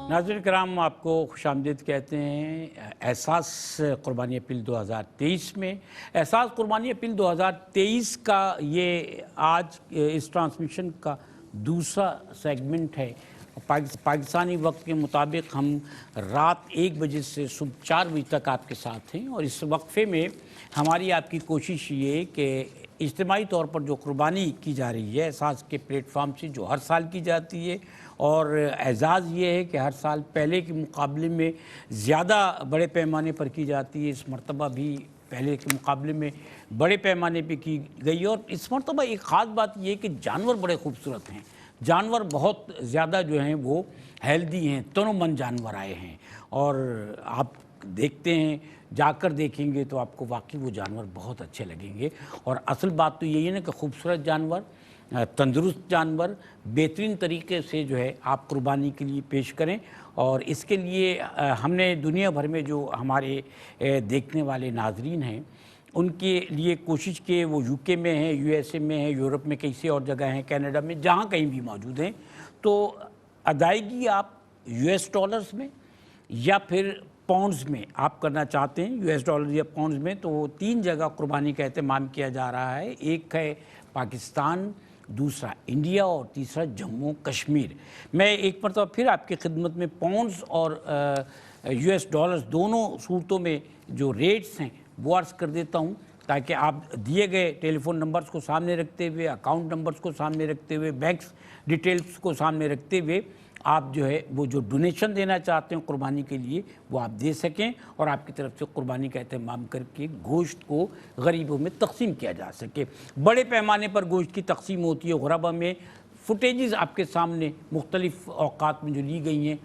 नाज़रीन कराम, आपको खुशामदीद कहते हैं एहसास कुर्बानी अपील 2023 में। एहसास कुर्बानी अपील 2023 का ये आज इस ट्रांसमिशन का दूसरा सेगमेंट है। पाकिस्तानी वक्त के मुताबिक हम रात 1 बजे से सुबह 4 बजे तक आपके साथ हैं, और इस वक्फे में हमारी आपकी कोशिश ये कि इज्तिमाई तौर पर जो कुर्बानी की जा रही है एहसास के प्लेटफार्म से, जो हर साल की जाती है, और एजाज़ ये है कि हर साल पहले के मुकाबले में ज़्यादा बड़े पैमाने पर की जाती है। इस मरतबा भी पहले के मुकाबले में बड़े पैमाने पे की गई। और इस मरतबा एक ख़ास बात ये है कि जानवर बड़े खूबसूरत हैं, जानवर बहुत ज़्यादा जो हैं वो हेल्दी हैं, तनोमंद जानवर आए हैं। और आप देखते हैं, जाकर देखेंगे तो आपको वाकई वो जानवर बहुत अच्छे लगेंगे। और असल बात तो यही है ना कि खूबसूरत जानवर, तंदुरुस्त जानवर बेहतरीन तरीके से जो है आप कुर्बानी के लिए पेश करें। और इसके लिए हमने दुनिया भर में जो हमारे देखने वाले नाजरीन हैं उनके लिए कोशिश की। वो यूके में हैं, यूएसए में हैं, यूरोप में कई और जगह हैं, कनाडा में, जहाँ कहीं भी मौजूद हैं। तो अदायगी आप यूएस डॉलर्स में या फिर पाउंड्स में आप करना चाहते हैं, यूएस डॉलर या पाउंड्स में, तो 3 जगह कुर्बानी का एहतमाम किया जा रहा है। एक है पाकिस्तान, दूसरा इंडिया और तीसरा जम्मू कश्मीर। मैं एक मरतबा फिर आपकी खिदमत में पाउंड्स और यूएस डॉलर्स दोनों सूरतों में जो रेट्स हैं वो अर्ज़ कर देता हूँ, ताकि आप दिए गए टेलीफोन नंबर्स को सामने रखते हुए, अकाउंट नंबर्स को सामने रखते हुए, बैंक्स डिटेल्स को सामने रखते हुए आप जो है वो जो डोनेशन देना चाहते हैं कुर्बानी के लिए वो आप दे सकें, और आपकी तरफ से कुर्बानी का एहतमाम करके गोश्त को गरीबों में तकसीम किया जा सके। बड़े पैमाने पर गोश्त की तकसीम होती है गुरबा में। फुटेजेस आपके सामने मुख्तलिफ़ औक़ात में जो ली गई हैं,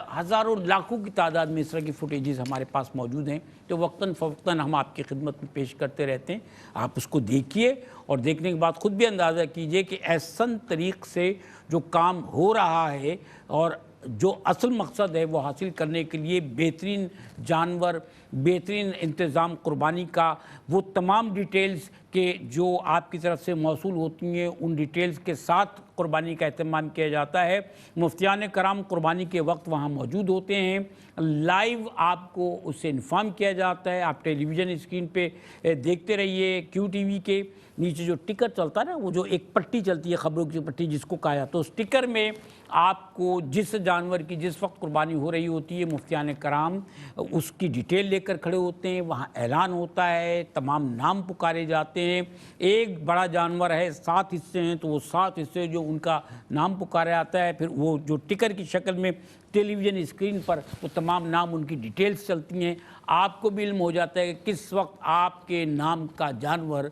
हज़ारों लाखों की तादाद में इस तरह की फुटेजेस हमारे पास मौजूद हैं, तो वक्तन फ़वक्तन हम आपकी खिदमत में पेश करते रहते हैं। आप उसको देखिए और देखने के बाद ख़ुद भी अंदाज़ा कीजिए कि ऐसन तरीक़ से जो काम हो रहा है और जो असल मकसद है वो हासिल करने के लिए बेहतरीन जानवर, बेहतरीन इंतज़ाम कुर्बानी का, वो तमाम डिटेल्स के जो आपकी तरफ से मौसूल होती हैं उन डिटेल्स के साथ कुर्बानी का एहतमाम किया जाता है। मुफ्तियान कराम कुर्बानी के वक्त वहाँ मौजूद होते हैं, लाइव आपको उससे इन्फॉर्म किया जाता है। आप टेलीविज़न स्क्रीन पे देखते रहिए, QTV के नीचे जो टिकर चलता है ना, वो जो एक पट्टी चलती है, ख़बरों की पट्टी जिसको कहा जाता है, उस टिकर में आपको जिस जानवर की जिस वक्त कुर्बानी हो रही होती है मुफ्तियान कराम उसकी डिटेल लेकर खड़े होते हैं। वहाँ ऐलान होता है, तमाम नाम पुकारे जाते हैं। एक बड़ा जानवर है, 7 हिस्से हैं, तो वो 7 हिस्से जो उनका नाम पुकारा जाता है, फिर वो जो टिकर की शक्ल में टेलीविज़न स्क्रीन पर वो तमाम नाम, उनकी डिटेल्स चलती हैं। आपको भी इल्म हो जाता है कि किस वक्त आपके नाम का जानवर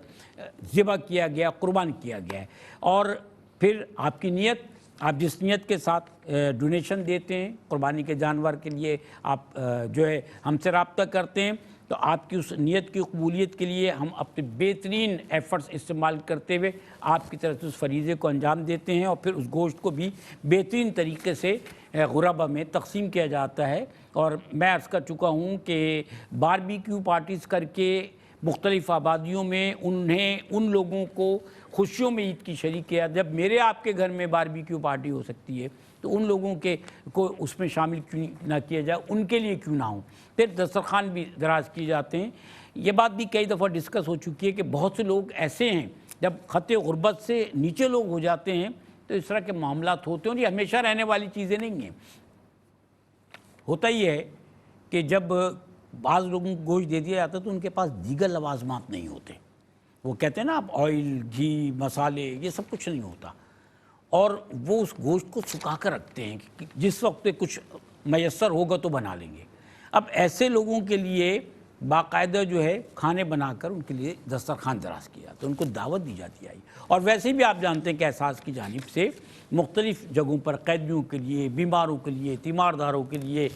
ज़िबा किया गया, कुर्बान किया गया है। और फिर आपकी नीयत, आप जिस नीयत के साथ डोनेशन देते हैं कुर्बानी के जानवर के लिए, आप जो है हमसे रब्ता करते हैं, तो आपकी उस नीयत की कबूलियत के लिए हम अपने बेहतरीन एफ़र्ट्स इस्तेमाल करते हुए आपकी तरफ से उस फरीज़े को अंजाम देते हैं, और फिर उस गोश्त को भी बेहतरीन तरीके से गुरबा में तकसीम किया जाता है। और मैं अर्ज़ कर चुका हूँ कि बारबेक्यू पार्टीज़ करके मुख्तलिफ़ आबादियों में उन्हें उन लोगों को खुशियों में ईद की शरीक किया। जब मेरे आपके घर में बारबेक्यू पार्टी हो सकती है तो उन लोगों के को उसमें शामिल क्यों ना किया जाए, उनके लिए क्यों ना हो। फिर दस्तरखान भी दराज किए जाते हैं। ये बात भी कई दफ़ा डिस्कस हो चुकी है कि बहुत से लोग ऐसे हैं जब ख़त गुरबत से नीचे लोग हो जाते हैं तो इस तरह के मामलात होते हैं, और ये हमेशा रहने वाली चीज़ें नहीं हैं। होता ही है कि जब बाज़ लोगों को गोश्त दे दिया जाता है तो उनके पास दीगर लवाजमात नहीं होते। वो कहते हैं ना, आप ऑयल, घी, मसाले, ये सब कुछ नहीं होता, और वो उस गोश्त को सुखा कर रखते हैं कि जिस वक्त कुछ मैसर होगा तो बना लेंगे। अब ऐसे लोगों के लिए बाकायदा जो है खाने बनाकर उनके लिए दस्तरखान दराज किया जाता है, उनको दावत दी जाती है। और वैसे भी आप जानते हैं कि एहसास की जानिब से मुख्तलिफ़ जगहों पर कैदियों के लिए, बीमारों के लिए, तीमारदारों के लिए,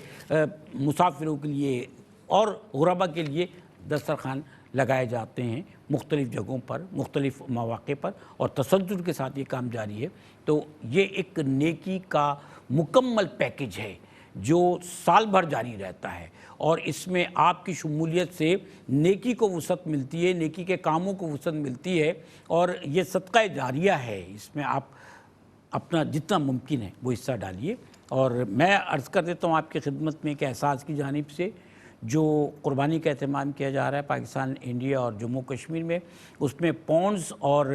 मुसाफिरों के लिए और गुरबा के लिए दस्तरखान लगाए जाते हैं मुख्तलिफ़ जगहों पर, मुख्तलिफ़ मौक़े पर, और तसद्दुर के साथ ये काम जारी है। तो ये एक नेकी का मुकम्मल पैकेज है जो साल भर जारी रहता है, और इसमें आपकी शमूलियत से नेकी को वुसअत मिलती है, नेकी के कामों को वुसअत मिलती है, और ये सदका जारिया है। इसमें आप अपना जितना मुमकिन है वो हिस्सा डालिए। اور میں عرض کر دیتا ہوں آپ کی خدمت میں کہ احساس کی جانب سے جو قربانی کا اہتمام کیا جا رہا ہے پاکستان، انڈیا اور جموں کشمیر میں، اس میں پاؤنڈز اور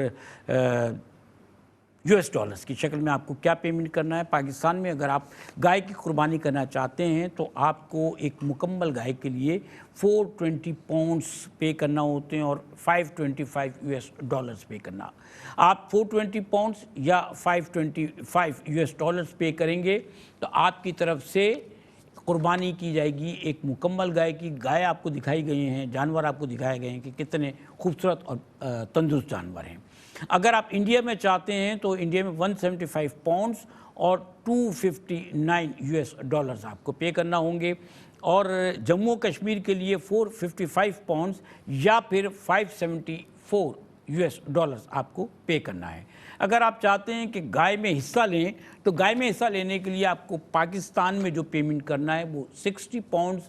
$US کی شکل میں آپ کو کیا پیمنٹ کرنا ہے۔ پاکستان میں اگر آپ گائے کی قربانی کرنا چاہتے ہیں تو آپ کو ایک مکمل گائے کے لیے 420 پاؤنڈز پے کرنا ہوتے ہیں اور $525 پے کرنا۔ آپ 420 پاؤنڈز یا $525 پے کریں گے تو آپ کی طرف سے قربانی کی جائے گی ایک مکمل گائے کی۔ گائے آپ کو دکھائی گئی ہیں، جانور آپ کو دکھائے گئے ہیں کہ کتنے خوبصورت اور تندرست جانور ہیں۔ اگر آپ انڈیا میں چاہتے ہیں تو انڈیا میں 175 پاؤنڈز اور $259 آپ کو پے کرنا ہوں گے، اور جموں کشمیر کے لیے 455 پاؤنڈز یا پھر $574 آپ کو پے کرنا ہے۔ اگر آپ چاہتے ہیں کہ گائے میں حصہ لیں تو گائے میں حصہ لینے کے لیے آپ کو پاکستان میں جو پیمنٹ کرنا ہے وہ 60 پاؤنڈز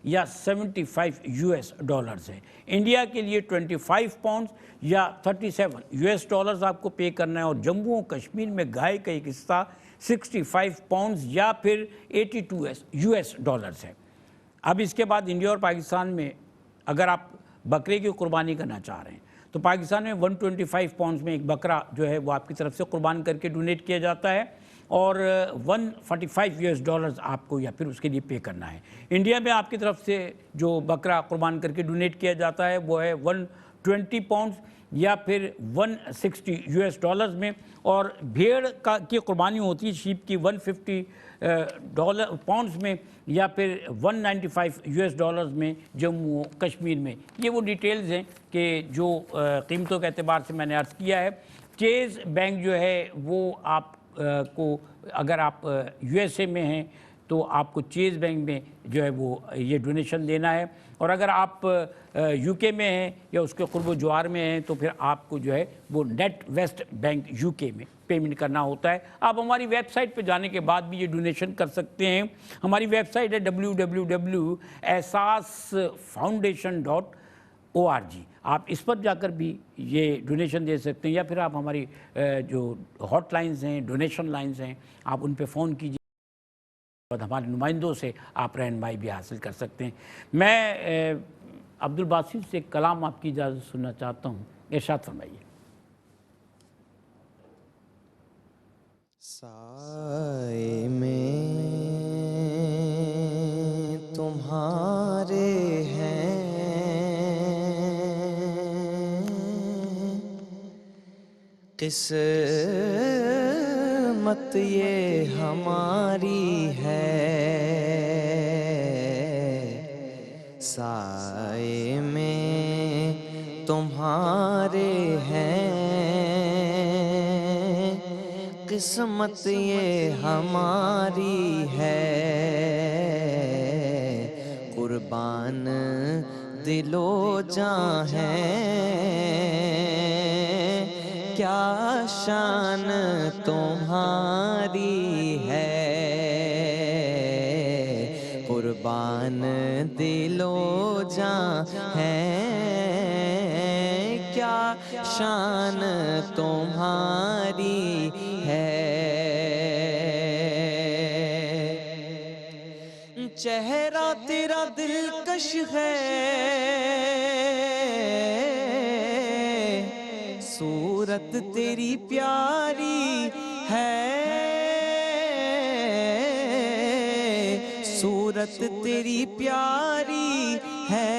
یا $75 ہے۔ انڈیا کے لیے 25 پاؤنڈز یا $37 آپ کو پے کرنا ہے، اور جموں و کشمیر میں گائے کا ایک حصہ 65 پاؤنڈز یا پھر $82 ہے۔ اب اس کے بعد انڈیا اور پاکستان میں اگر آپ بکرے کی قربانی کرنا چاہ رہے ہیں تو پاکستان میں 125 پاؤنڈز میں ایک بکرا جو ہے وہ آپ کی طرف سے قربان کر کے ڈونیٹ کیا جاتا ہے، اور $145 آپ کو یا پھر اس کے لیے پے کرنا ہے۔ انڈیا میں آپ کی طرف سے جو بکرا قربان کر کے ڈونیٹ کیا جاتا ہے وہ ہے 120 پاؤنڈز یا پھر $160 میں، اور بھیڑ کی قربانی ہوتی ہے شیپ کی 150 پاؤنڈز میں یا پھر $195 میں جموں و کشمیر میں۔ یہ وہ ڈیٹیلز ہیں کہ جو قیمتوں کے اعتبار سے میں نے عرض کیا ہے۔ چیز بینک جو ہے وہ آپ کو اگر آپ USA میں ہیں تو آپ کو چیز بینک میں جو ہے وہ یہ ڈونیشن دینا ہے، اور اگر آپ UK میں ہیں یا اس کے قرب و جوار میں ہیں تو پھر آپ کو جو ہے وہ نیٹ ویسٹ بینک UK میں پیمنٹ کرنا ہوتا ہے۔ آپ ہماری ویب سائٹ پہ جانے کے بعد بھی یہ ڈونیشن کر سکتے ہیں۔ ہماری ویب سائٹ ہے www.ehsasfoundation.org۔ آپ اس پر جا کر بھی یہ ڈونیشن دے سکتے ہیں، یا پھر آپ ہماری جو ہاٹ لائنز ہیں، ڈونیشن لائنز ہیں، آپ ان پہ فون کیجیے اور ہمارے نمائندوں سے آپ رہنمائی بھی حاصل کر سکتے ہیں۔ میں عبدالباسط سے کلام آپ کی اجازت سننا چاہتا ہوں، ارشاد فرمائیے۔ سائے میں تمہارے ہیں قسمت یہ ہماری ہے، سائے میں تمہارے ہیں قسمت یہ ہماری ہے، قربان دل و جاں ہیں کیا شان تمہاری ہے، قربان دل و جاں ہیں کیا شان تمہاری ہے، چہرہ تیرا دلکش ہے، صورت تیری پیاری ہے، صورت تیری پیاری ہے،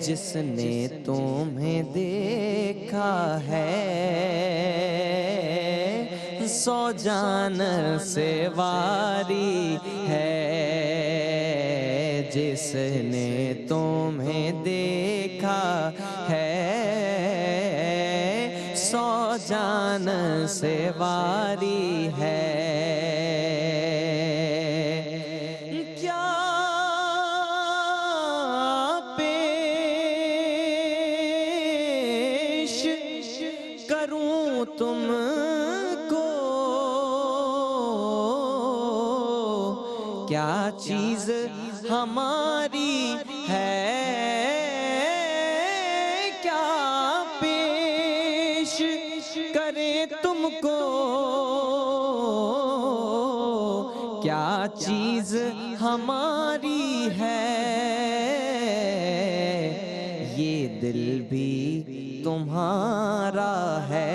جس نے تمہیں دیکھا ہے سو جان سے واری ہے، جس نے تمہیں دیکھا ہے سو جان سے واری ہے، کیا پیش کروں تم کو، کیا چیز ہماری ہے، کیا پیش کریں تم کو، کیا چیز ہماری ہے، یہ دل بھی تمہارا ہے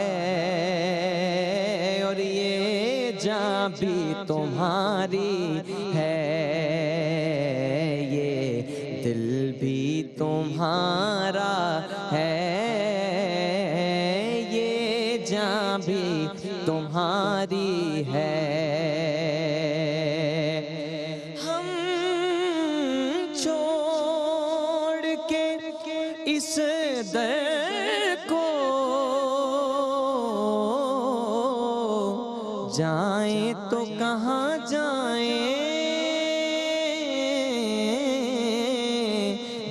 اور یہ جاں بھی تمہاری ہے، یہ دل بھی تمہارا ہے، یہ جاں بھی تمہاری ہے۔ ہم چھوڑ کے اس در کو جائیں تو کہاں جائیں،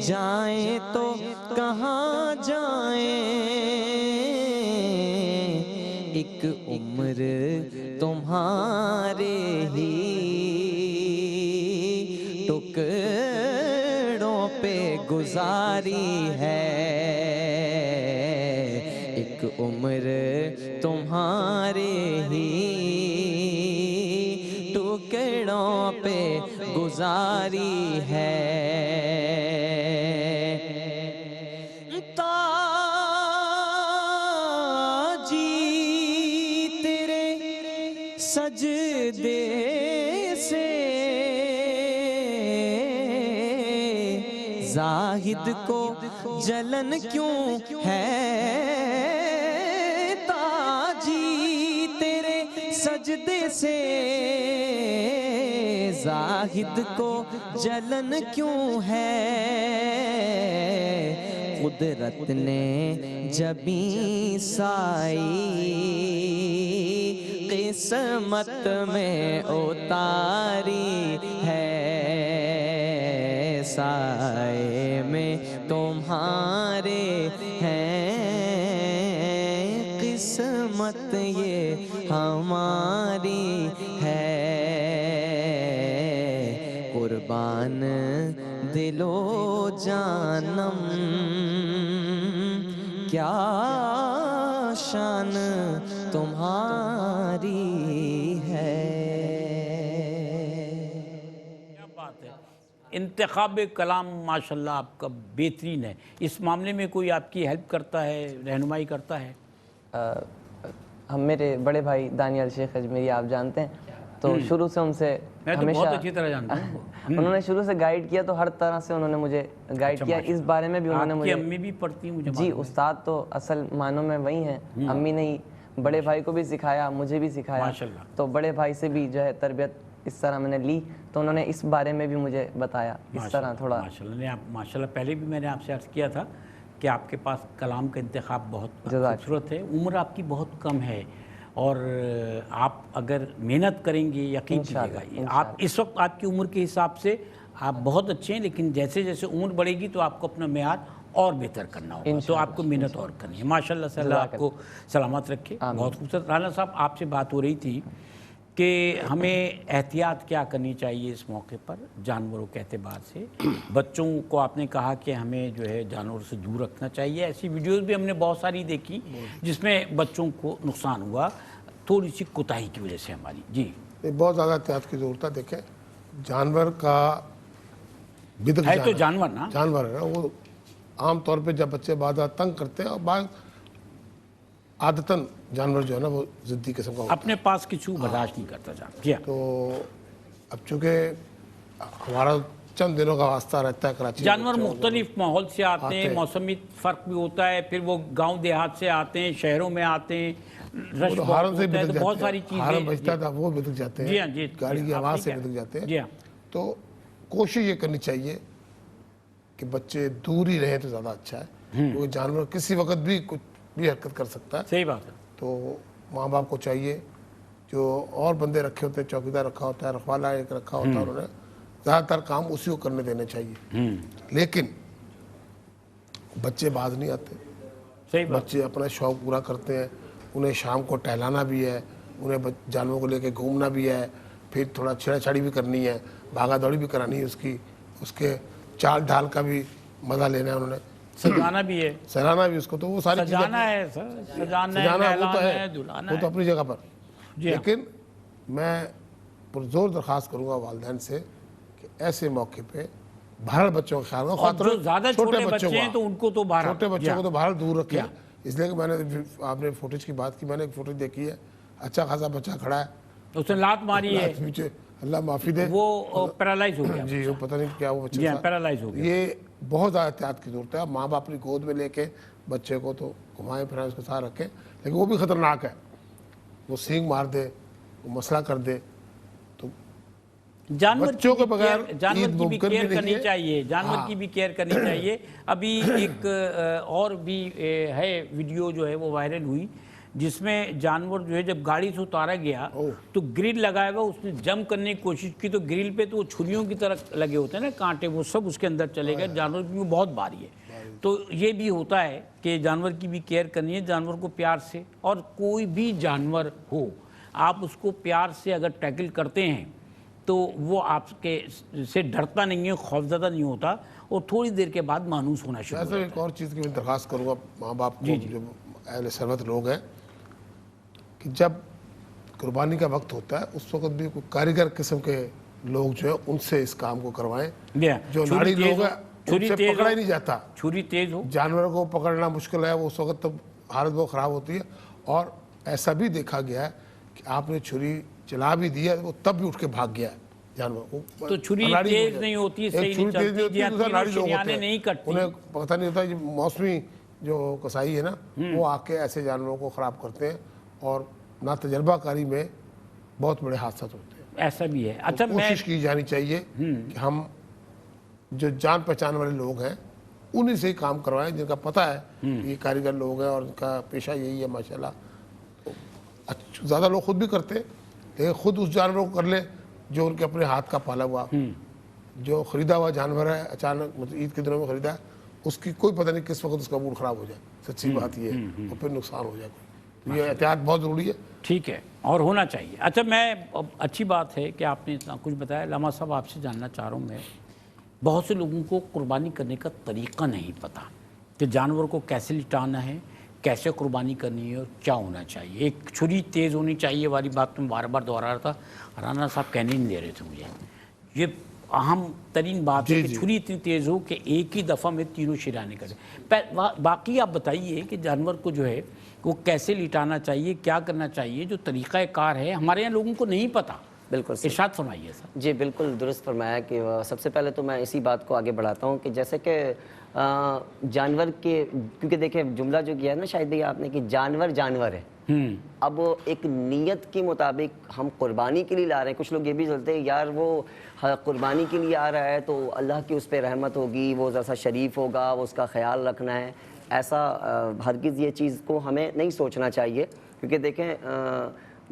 جائیں تو کہاں جائیں، ایک عمر تمہارے ہی ٹکڑوں پہ گزاری ہے، ایک عمر تمہارے ہی ٹکڑوں پہ گزاری ہے۔ تاجی تیرے سجدے سے زاہد کو جلن کیوں ہے، تاجی تیرے سجدے سے زاہد کو جلن کیوں ہے، قدرت نے جبیں سائی قسمت میں اتاری ہے، سائے میں تمہارے ہیں، قسمت یہ ہماری ہے، قربان دل و جانم کیا شان تمہاری ہے۔ کیا بات ہے، انتخاب کلام ماشاءاللہ آپ کا بہترین ہے۔ اس معاملے میں کوئی آپ کی ہیلپ کرتا ہے، رہنمائی کرتا ہے؟ ہم میرے بڑے بھائی دانیال شیخ اجمیری آپ جانتے ہیں، تو شروع سے ان سے میں تو بہت اچھی طرح جانتا ہوں۔ انہوں نے شروع سے گائیڈ کیا، تو ہر طرح سے انہوں نے مجھے گائیڈ کیا، اس بارے میں بھی انہوں نے آپ کی مجھے، امی بھی پڑھتی ہیں مجھے جی استاد تو اصل معنوں میں وہی ہیں، امی نے ہی بڑے بھائی کو بھی سکھایا، مجھے بھی سکھایا، ماشاءاللہ۔ تو بڑے بھائی سے بھی جو ہے تربیت اس طرح میں نے لی، تو انہوں نے اس بارے میں بھی مجھے بتایا اس طرح تھوڑا۔ ماشاءاللہ پہلے بھی میں نے آپ سے عرض کیا تھا کہ آپ کے پاس کلام کا انتخاب بہت خوبصورت ہے، عمر آپ کی بہت کم ہے، اور آپ اگر محنت کریں گے یقین کیجیے گا، آپ اس وقت آپ کی عمر کے حساب سے آپ بہت اچھے ہیں، لیکن جیسے جیسے عمر بڑھے گی تو آپ کو اپنا معیار اور بہتر کرنا ہوگا، تو آپ کو محنت اور کرنی ہے۔ ماشاءاللہ سے اللہ آپ کو سلامت رکھے۔ بہت خوبصورت۔ رانا صاحب آپ سے بات ہو رہی تھی کہ ہمیں احتیاط کیا کرنی چاہیے اس موقع پر جانوروں کے اعتبار سے، بچوں کو آپ نے کہا کہ ہمیں جو ہے جانور سے دور رکھنا چاہیے، ایسی ویڈیوز بھی ہم نے بہت ساری دیکھی جس میں بچوں کو نقصان ہوا تھوڑی سی کوتاہی کی وجہ سے ہماری۔ جی بہت زیادہ احتیاط کی ضرورت ہے۔ دیکھیں جانور کا بدک ہے تو جانور نا، جانور ہے نا، وہ عام طور پہ جب بچے بعض تنگ کرتے ہیں، اور بعض عادتاً جانور جو ہے نا وہ ضدی قسم کا ہوتا ہے، اپنے پاس کچھ برداشت نہیں کرتا جانور۔ جی تو اب چونکہ ہمارا چند دنوں کا واسطہ رہتا ہے کراچی میں، جانور مختلف ماحول سے آتے ہیں، موسمی فرق بھی ہوتا ہے، پھر وہ گاؤں دیہات سے آتے ہیں، شہروں میں آتے ہیں، رش بہت ہارن سے ہوتا ہے، بدک تو بہت جاتے ساری ہیں، چیزیں، ہارن بجتا تھا وہ بدک جاتے جی ہیں، ہاں جی، گاڑی کی آپ آواز سے ٹھیک ہے۔ بدک جاتے ہیں۔ جی ہاں، تو کوشش یہ کرنی چاہیے کہ بچے دور ہی رہیں تو زیادہ اچھا ہے، کیونکہ جانور کسی وقت بھی کچھ بھی حرکت کر سکتا ہے۔ صحیح بات ہے۔ تو ماں باپ کو چاہیے، جو اور بندے رکھے ہوتے ہیں، چوکیدار رکھا ہوتا ہے، رکھوالا ایک رکھا ہوتا ہے، انہوں نے زیادہ تر کام اسی کو کرنے دینے چاہیے، لیکن بچے باز نہیں آتے، صحیح بات۔ بچے اپنا شوق پورا کرتے ہیں، انہیں شام کو ٹہلانا بھی ہے، انہیں جانوروں کو لے کے گھومنا بھی ہے، پھر تھوڑا چھیڑا چھاڑی بھی کرنی ہے، بھاگا دوڑی بھی کرانی ہے، اس کے چال ڈھال کا بھی مزہ لینا ہے، انہوں نے سجانا بھی ہے، سہلانا بھی اس کو، تو وہ ساری چیزیں سجانا ہے سر، سجانا ہے، سجانا وہ تو نہلانا ہے، ہے، دھلانا وہ تو ہے۔ اپنی جگہ پر، جی ہاں۔ لیکن میں पुरजोर दरख्वास्त करूँगा वालिदैन से कि ऐसे मौके पे बहरहाल बच्चों का ख्याल रखो, और जो ज़्यादा छोटे बच्चे हैं तो उनको तो बहरहाल छोटे बच्चों को तो बहरहाल दूर रखें। क्या? इसलिए कि मैंने आपने फुटेज की बात की, मैंने एक फुटेज देखी है, अच्छा खासा बच्चा खड़ा है, उसने लात मारी है, पीछे अल्लाह माफ़ी दे, वो पैरालाइज हो गया। जी वो पता नहीं क्या वो जी बच्चा हाँ, था। पैरालाइज हो गया। ये बहुत ज़्यादा एहतियात की ज़रूरत है। माँ बाप अपनी गोद में लेके बच्चे को तो घुमाएं फिराएं, उसके साथ रखें, लेकिन वो भी ख़तरनाक है, वो सींग मार दे, वो मसला कर दे, तो जानवर बच्चों की के भी बगैर केयर- जानवर ईद की भी मुमकिन भी केयर नहीं करनी है। चाहिए, जानवर हाँ। की भी केयर करनी चाहिए। अभी एक और भी है वीडियो जो है वो वायरल हुई, जिसमें जानवर जो है जब गाड़ी से उतारा गया तो ग्रिल लगाया हुआ, उसने जंप करने की कोशिश की तो ग्रिल पे तो वो छुरियों की तरह लगे होते हैं ना कांटे, वो सब उसके अंदर चले गए। जानवर क्योंकि बहुत भारी है, तो ये भी होता है कि जानवर की भी केयर करनी है, जानवर को प्यार से, और कोई भी जानवर हो आप उसको प्यार से अगर टैकल करते हैं तो वो आपके से डरता नहीं है, खौफज़दा नहीं होता, और थोड़ी देर के बाद मानूस होना शुरू ऐसे एक और चीज़ की मैं दरख्वास्त करूँगा माँ बाप को, जो अहले सरवत लोग हैं, कि जब कुर्बानी का वक्त होता है उस वक्त भी कोई कारीगर किस्म के लोग जो है उनसे इस काम को करवाएं। जो नाड़ी लोग हैं उनसे पकड़ा ही नहीं जाता, छुरी तेज हो, जानवरों को पकड़ना मुश्किल है, वो उस वक्त तब हालत बहुत ख़राब होती है। और ऐसा भी देखा गया है कि आपने छुरी चला भी दी है, वो तब भी उठ के भाग गया है जानवर को। तो छुरी अनाड़ी तेज हो नहीं जाए। होती, एक सही छुरी नहीं तेज चलती, होती है, दूसरा नाड़ी लोग होते शरियाने हैं, नहीं कटती। उन्हें पता नहीं होता, ये मौसमी जो कसाई है ना, वो आके ऐसे जानवरों को ख़राब करते हैं और ना तजर्बाकारी में बहुत बड़े हादसा होते हैं। ऐसा भी है। अच्छा, मैं कोशिश की जानी चाहिए कि हम जो जान पहचान वाले लोग हैं उन्हीं से ही काम करवाएं, जिनका पता है कि ये कारीगर लोग हैं और उनका पेशा यही है माशाल्लाह। तो ज़्यादा लोग खुद भी करते हैं, लेकिन खुद उस जानवर को कर ले जो उनके अपने हाथ का पाला हुआ, जो ख़रीदा हुआ जानवर है, अचानक मतलब ईद के दिनों में ख़रीदा है, उसकी कोई पता नहीं किस वक्त उसका मूड ख़राब हो जाए। सच्ची बात ये है, और फिर नुकसान हो जाए। तो ये एहतियात बहुत ज़रूरी है। ठीक है, और होना चाहिए। अच्छा, मैं अच्छी बात है कि आपने इतना कुछ बताया। लामा साहब, आपसे जानना चाह रहा हूँ मैं, बहुत से लोगों को कुर्बानी करने का तरीक़ा नहीं पता कि जानवर को कैसे लिटाना है, कैसे कुर्बानी करनी है और क्या होना चाहिए। एक छुरी तेज़ होनी चाहिए वाली बात मैं बार बार दोहरा रहा था, राना साहब कहने नहीं दे रहे थे मुझे। ये अहम तरीन बात है कि छुरी इतनी तेज़ हो कि एक ही दफ़ा में तीनों शिराने करें। बाकी आप बताइए कि जानवर को जो है वो कैसे लिटाना चाहिए, क्या करना चाहिए, जो तरीक़ाकार है हमारे यहाँ लोगों को नहीं पता। बिल्कुल सही। इरशाद फरमाइए सर। जी बिल्कुल दुरुस्त फरमाया कि सबसे पहले तो मैं इसी बात को आगे बढ़ाता हूँ कि जैसे कि जानवर के, क्योंकि देखिए जुमला जो किया है ना शायद भैया आपने, कि जानवर जानवर है। अब एक नीयत के मुताबिक हम कुर्बानी के लिए ला रहे हैं। कुछ लोग ये भी चलते हैं यार वो कुर्बानी के लिए आ रहा है तो अल्लाह की उस पर रहमत होगी, वो ज़रा सा शरीफ होगा, वो उसका ख्याल रखना है। ऐसा हरगिज़ ये चीज़ को हमें नहीं सोचना चाहिए, क्योंकि देखें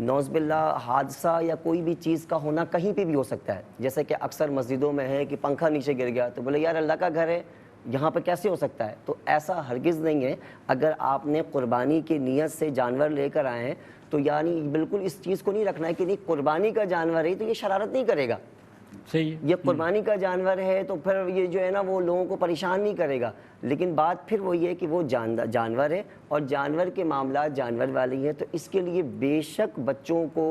नौज़बिल्ला हादसा या कोई भी चीज़ का होना कहीं पे भी हो सकता है। जैसे कि अक्सर मस्जिदों में है कि पंखा नीचे गिर गया तो बोले यार अल्लाह का घर है, यहाँ पर कैसे हो सकता है। तो ऐसा हरगिज़ नहीं है। अगर आपने कुर्बानी की नीयत से जानवर लेकर आए हैं तो यानी बिल्कुल इस चीज़ को नहीं रखना है कि नहीं कुर्बानी का जानवर है तो ये शरारत नहीं करेगा, सही है। ये कुर्बानी का जानवर है तो फिर ये जो है ना वो लोगों को परेशान नहीं करेगा। लेकिन बात फिर वही है कि वो जानवर है और जानवर के मामला जानवर वाली हैं, तो इसके लिए बेशक बच्चों को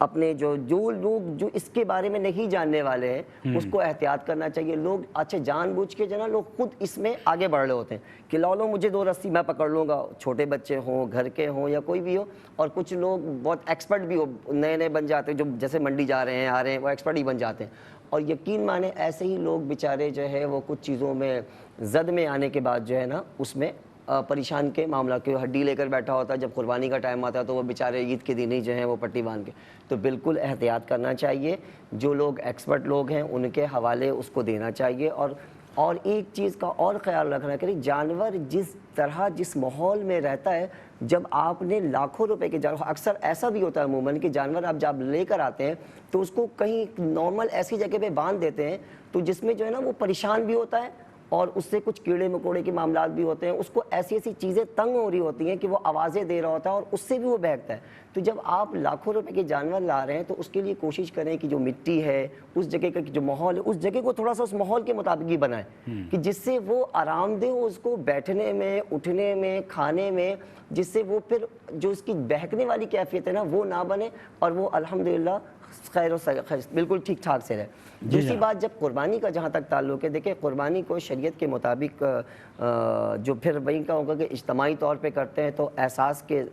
अपने जो लोग जो इसके बारे में नहीं जानने वाले हैं उसको एहतियात करना चाहिए। लोग अच्छा जानबूझ के जो ना लोग खुद इसमें आगे बढ़ रहे होते हैं कि लो मुझे 2 रस्सी मैं पकड़ लूँगा, छोटे बच्चे हों, घर के हों या कोई भी हो। और कुछ लोग बहुत एक्सपर्ट भी हो, नए नए बन जाते हैं, जो जैसे मंडी जा रहे हैं आ रहे हैं वो एक्सपर्ट ही बन जाते हैं। और यकीन माने ऐसे ही लोग बेचारे जो है वो कुछ चीज़ों में जद में आने के बाद जो है ना उसमें परेशान के मामला की हड्डी लेकर बैठा होता है। जब कुर्बानी का टाइम आता है तो वो बेचारे ईद के दिन ही जो है वो पट्टी बांध के, तो बिल्कुल एहतियात करना चाहिए। जो लोग एक्सपर्ट लोग हैं उनके हवाले उसको देना चाहिए। और एक चीज़ का और ख्याल रखना कि जानवर जिस तरह जिस माहौल में रहता है, जब आपने लाखों रुपए के जानवर, अक्सर ऐसा भी होता है अमूमन कि जानवर आप जब लेकर आते हैं तो उसको कहीं नॉर्मल ऐसी जगह पे बांध देते हैं तो जिसमें जो है ना वो परेशान भी होता है और उससे कुछ कीड़े मकोड़े के मामलात भी होते हैं। उसको ऐसी ऐसी चीज़ें तंग हो रही होती हैं कि वो आवाज़ें दे रहा होता है और उससे भी वो बहकता है। तो जब आप लाखों रुपए के जानवर ला रहे हैं तो उसके लिए कोशिश करें कि जो मिट्टी है उस जगह का जो माहौल है उस जगह को थोड़ा सा उस माहौल के मुताबिक ही बनाएं कि जिससे वो आरामदेह हो उसको बैठने में, उठने में, खाने में, जिससे वो फिर जो उसकी बहकने वाली कैफियत है ना वो ना बने और वो अल्हम्दुलिल्लाह خیر و بالکل ٹھیک ٹھاک سے رہے. دوسری بات جب قربانی کا جہاں تک تعلق ہے، دیکھیں قربانی کو شریعت کے مطابق جو پھر وہیں کا ہوگا کہ اجتماعی طور پہ کرتے ہیں تو احساس کے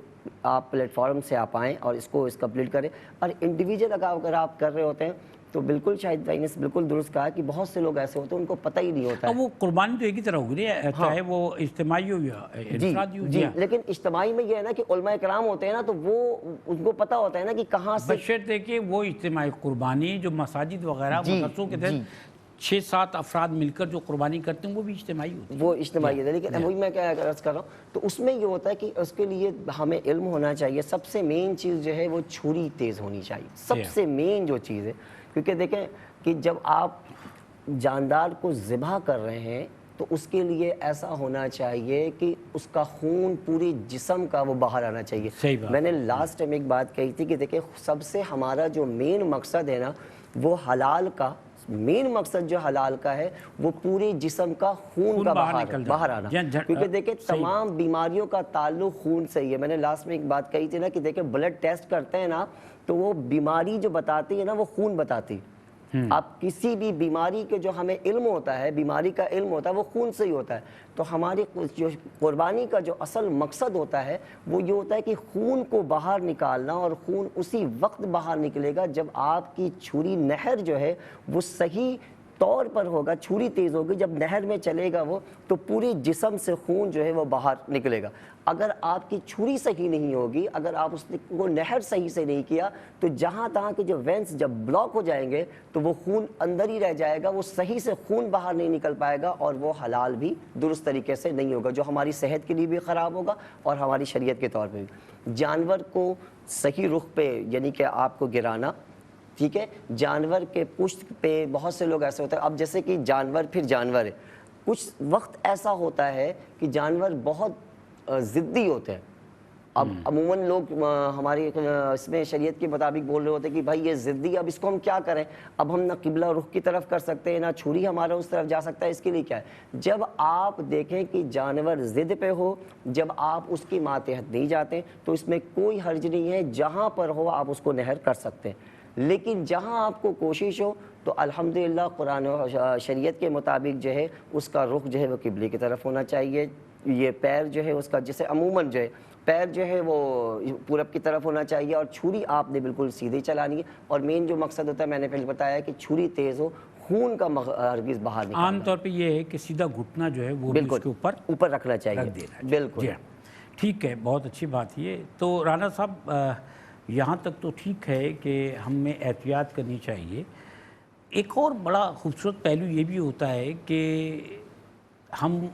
آپ پلیٹ فارم سے آپ آئیں اور اس کو کمپلیٹ کریں. اور انڈیویجول اگر آپ کر رہے ہوتے ہیں تو بالکل شاید بھائی نے بالکل درست کہا کہ بہت سے لوگ ایسے ہوتے ہیں ان کو پتہ ہی نہیں ہوتا ہے. وہ قربانی تو ایک ہی طرح ہوگی، چاہے وہ اجتماعی ہو یا انفرادی ہو. جی لیکن اجتماعی میں یہ ہے نا کہ علماء کرام ہوتے ہیں نا تو وہ ان کو پتہ ہوتا ہے نا کہ کہاں سے بشرطے کہ وہ اجتماعی قربانی جو مساجد وغیرہ مدرسوں کے تحت 6-7 افراد مل کر جو قربانی کرتے ہیں وہ بھی اجتماعی ہوتی ہے. وہ اجتماعی ہے. لیکن وہی میں کیا عرض کر رہا ہوں تو اس میں یہ ہوتا ہے کہ اس کے لیے ہمیں علم ہونا چاہیے. سب سے مین چیز جو ہے وہ چھری تیز ہونی چاہیے، سب سے مین جو چیز ہے. کیونکہ دیکھیں کہ جب آپ جاندار کو ذبح کر رہے ہیں تو اس کے لیے ایسا ہونا چاہیے کہ اس کا خون پورے جسم کا وہ باہر آنا چاہیے. صحیح بات. میں نے لاسٹ ٹائم ایک بات کہی تھی کہ دیکھیں سب سے ہمارا جو مین مقصد ہے نا وہ حلال کا مین مقصد جو حلال کا ہے وہ پورے جسم کا خون کا باہر آنا. کیونکہ دیکھیں تمام بیماریوں کا تعلق خون سے ہی ہے. میں نے لاسٹ میں ایک بات کہی تھی نا کہ دیکھیں بلڈ ٹیسٹ کرتے ہیں نا تو وہ بیماری جو بتاتی ہے نا وہ خون بتاتی. آپ کسی بھی بیماری کے جو ہمیں علم ہوتا ہے، بیماری کا علم ہوتا ہے وہ خون سے ہی ہوتا ہے. تو ہماری جو قربانی کا جو اصل مقصد ہوتا ہے وہ یہ ہوتا ہے کہ خون کو باہر نکالنا. اور خون اسی وقت باہر نکلے گا جب آپ کی چھری نہر جو ہے وہ صحیح طور پر ہوگا، چھری تیز ہوگی. جب نہر میں چلے گا وہ تو پورے جسم سے خون جو ہے وہ باہر نکلے گا. اگر آپ کی چھری صحیح نہیں ہوگی، اگر آپ اس کو نہر صحیح سے نہیں کیا تو جہاں تہاں کے جو وینس جب بلاک ہو جائیں گے تو وہ خون اندر ہی رہ جائے گا. وہ صحیح سے خون باہر نہیں نکل پائے گا اور وہ حلال بھی درست طریقے سے نہیں ہوگا، جو ہماری صحت کے لیے بھی خراب ہوگا اور ہماری شریعت کے طور پہ بھی. جانور کو صحیح رخ پہ یعنی کہ آپ کو گرانا، ٹھیک ہے. جانور کے پشت پہ بہت سے لوگ ایسے ہوتے ہیں. اب جیسے کہ جانور پھر جانور ہے، کچھ وقت ایسا ہوتا ہے کہ جانور بہت ضدی ہوتے ہیں. اب عموماً لوگ ہماری اس میں شریعت کے مطابق بول رہے ہوتے ہیں کہ بھائی یہ ضدی، اب اس کو ہم کیا کریں؟ اب ہم نہ قبلہ رخ کی طرف کر سکتے ہیں، نہ چھری ہمارا اس طرف جا سکتا ہے. اس کے لیے کیا ہے؟ جب آپ دیکھیں کہ جانور ضد پہ ہو، جب آپ اس کی ماتحت نہیں جاتے تو اس میں کوئی حرج نہیں ہے. جہاں پر ہو آپ اس کو نہر کر سکتے ہیں. لیکن جہاں آپ کو کوشش ہو تو الحمدللہ قرآن و شریعت کے مطابق جو ہے اس کا رخ جو ہے وہ قبلے کی طرف ہونا چاہیے. یہ پیر جو ہے اس کا جسے عموماً جو ہے پیر جو ہے وہ پورب کی طرف ہونا چاہیے اور چھری آپ نے بالکل سیدھی چلانی ہے. اور مین جو مقصد ہوتا ہے میں نے پہلے بتایا کہ چھری تیز ہو، خون کا ہرگز باہر نکالنا. عام طور پہ یہ ہے کہ سیدھا گھٹنا جو ہے وہ بھی اس کے اوپر رکھنا چاہیے. بالکل جی ٹھیک ہے، بہت اچھی بات یہ. تو رانا صاحب یہاں تک تو ٹھیک ہے کہ ہمیں احتیاط کرنی چاہیے. ایک اور بڑا خوبصورت پہلو یہ بھی ہوتا ہے کہ ہم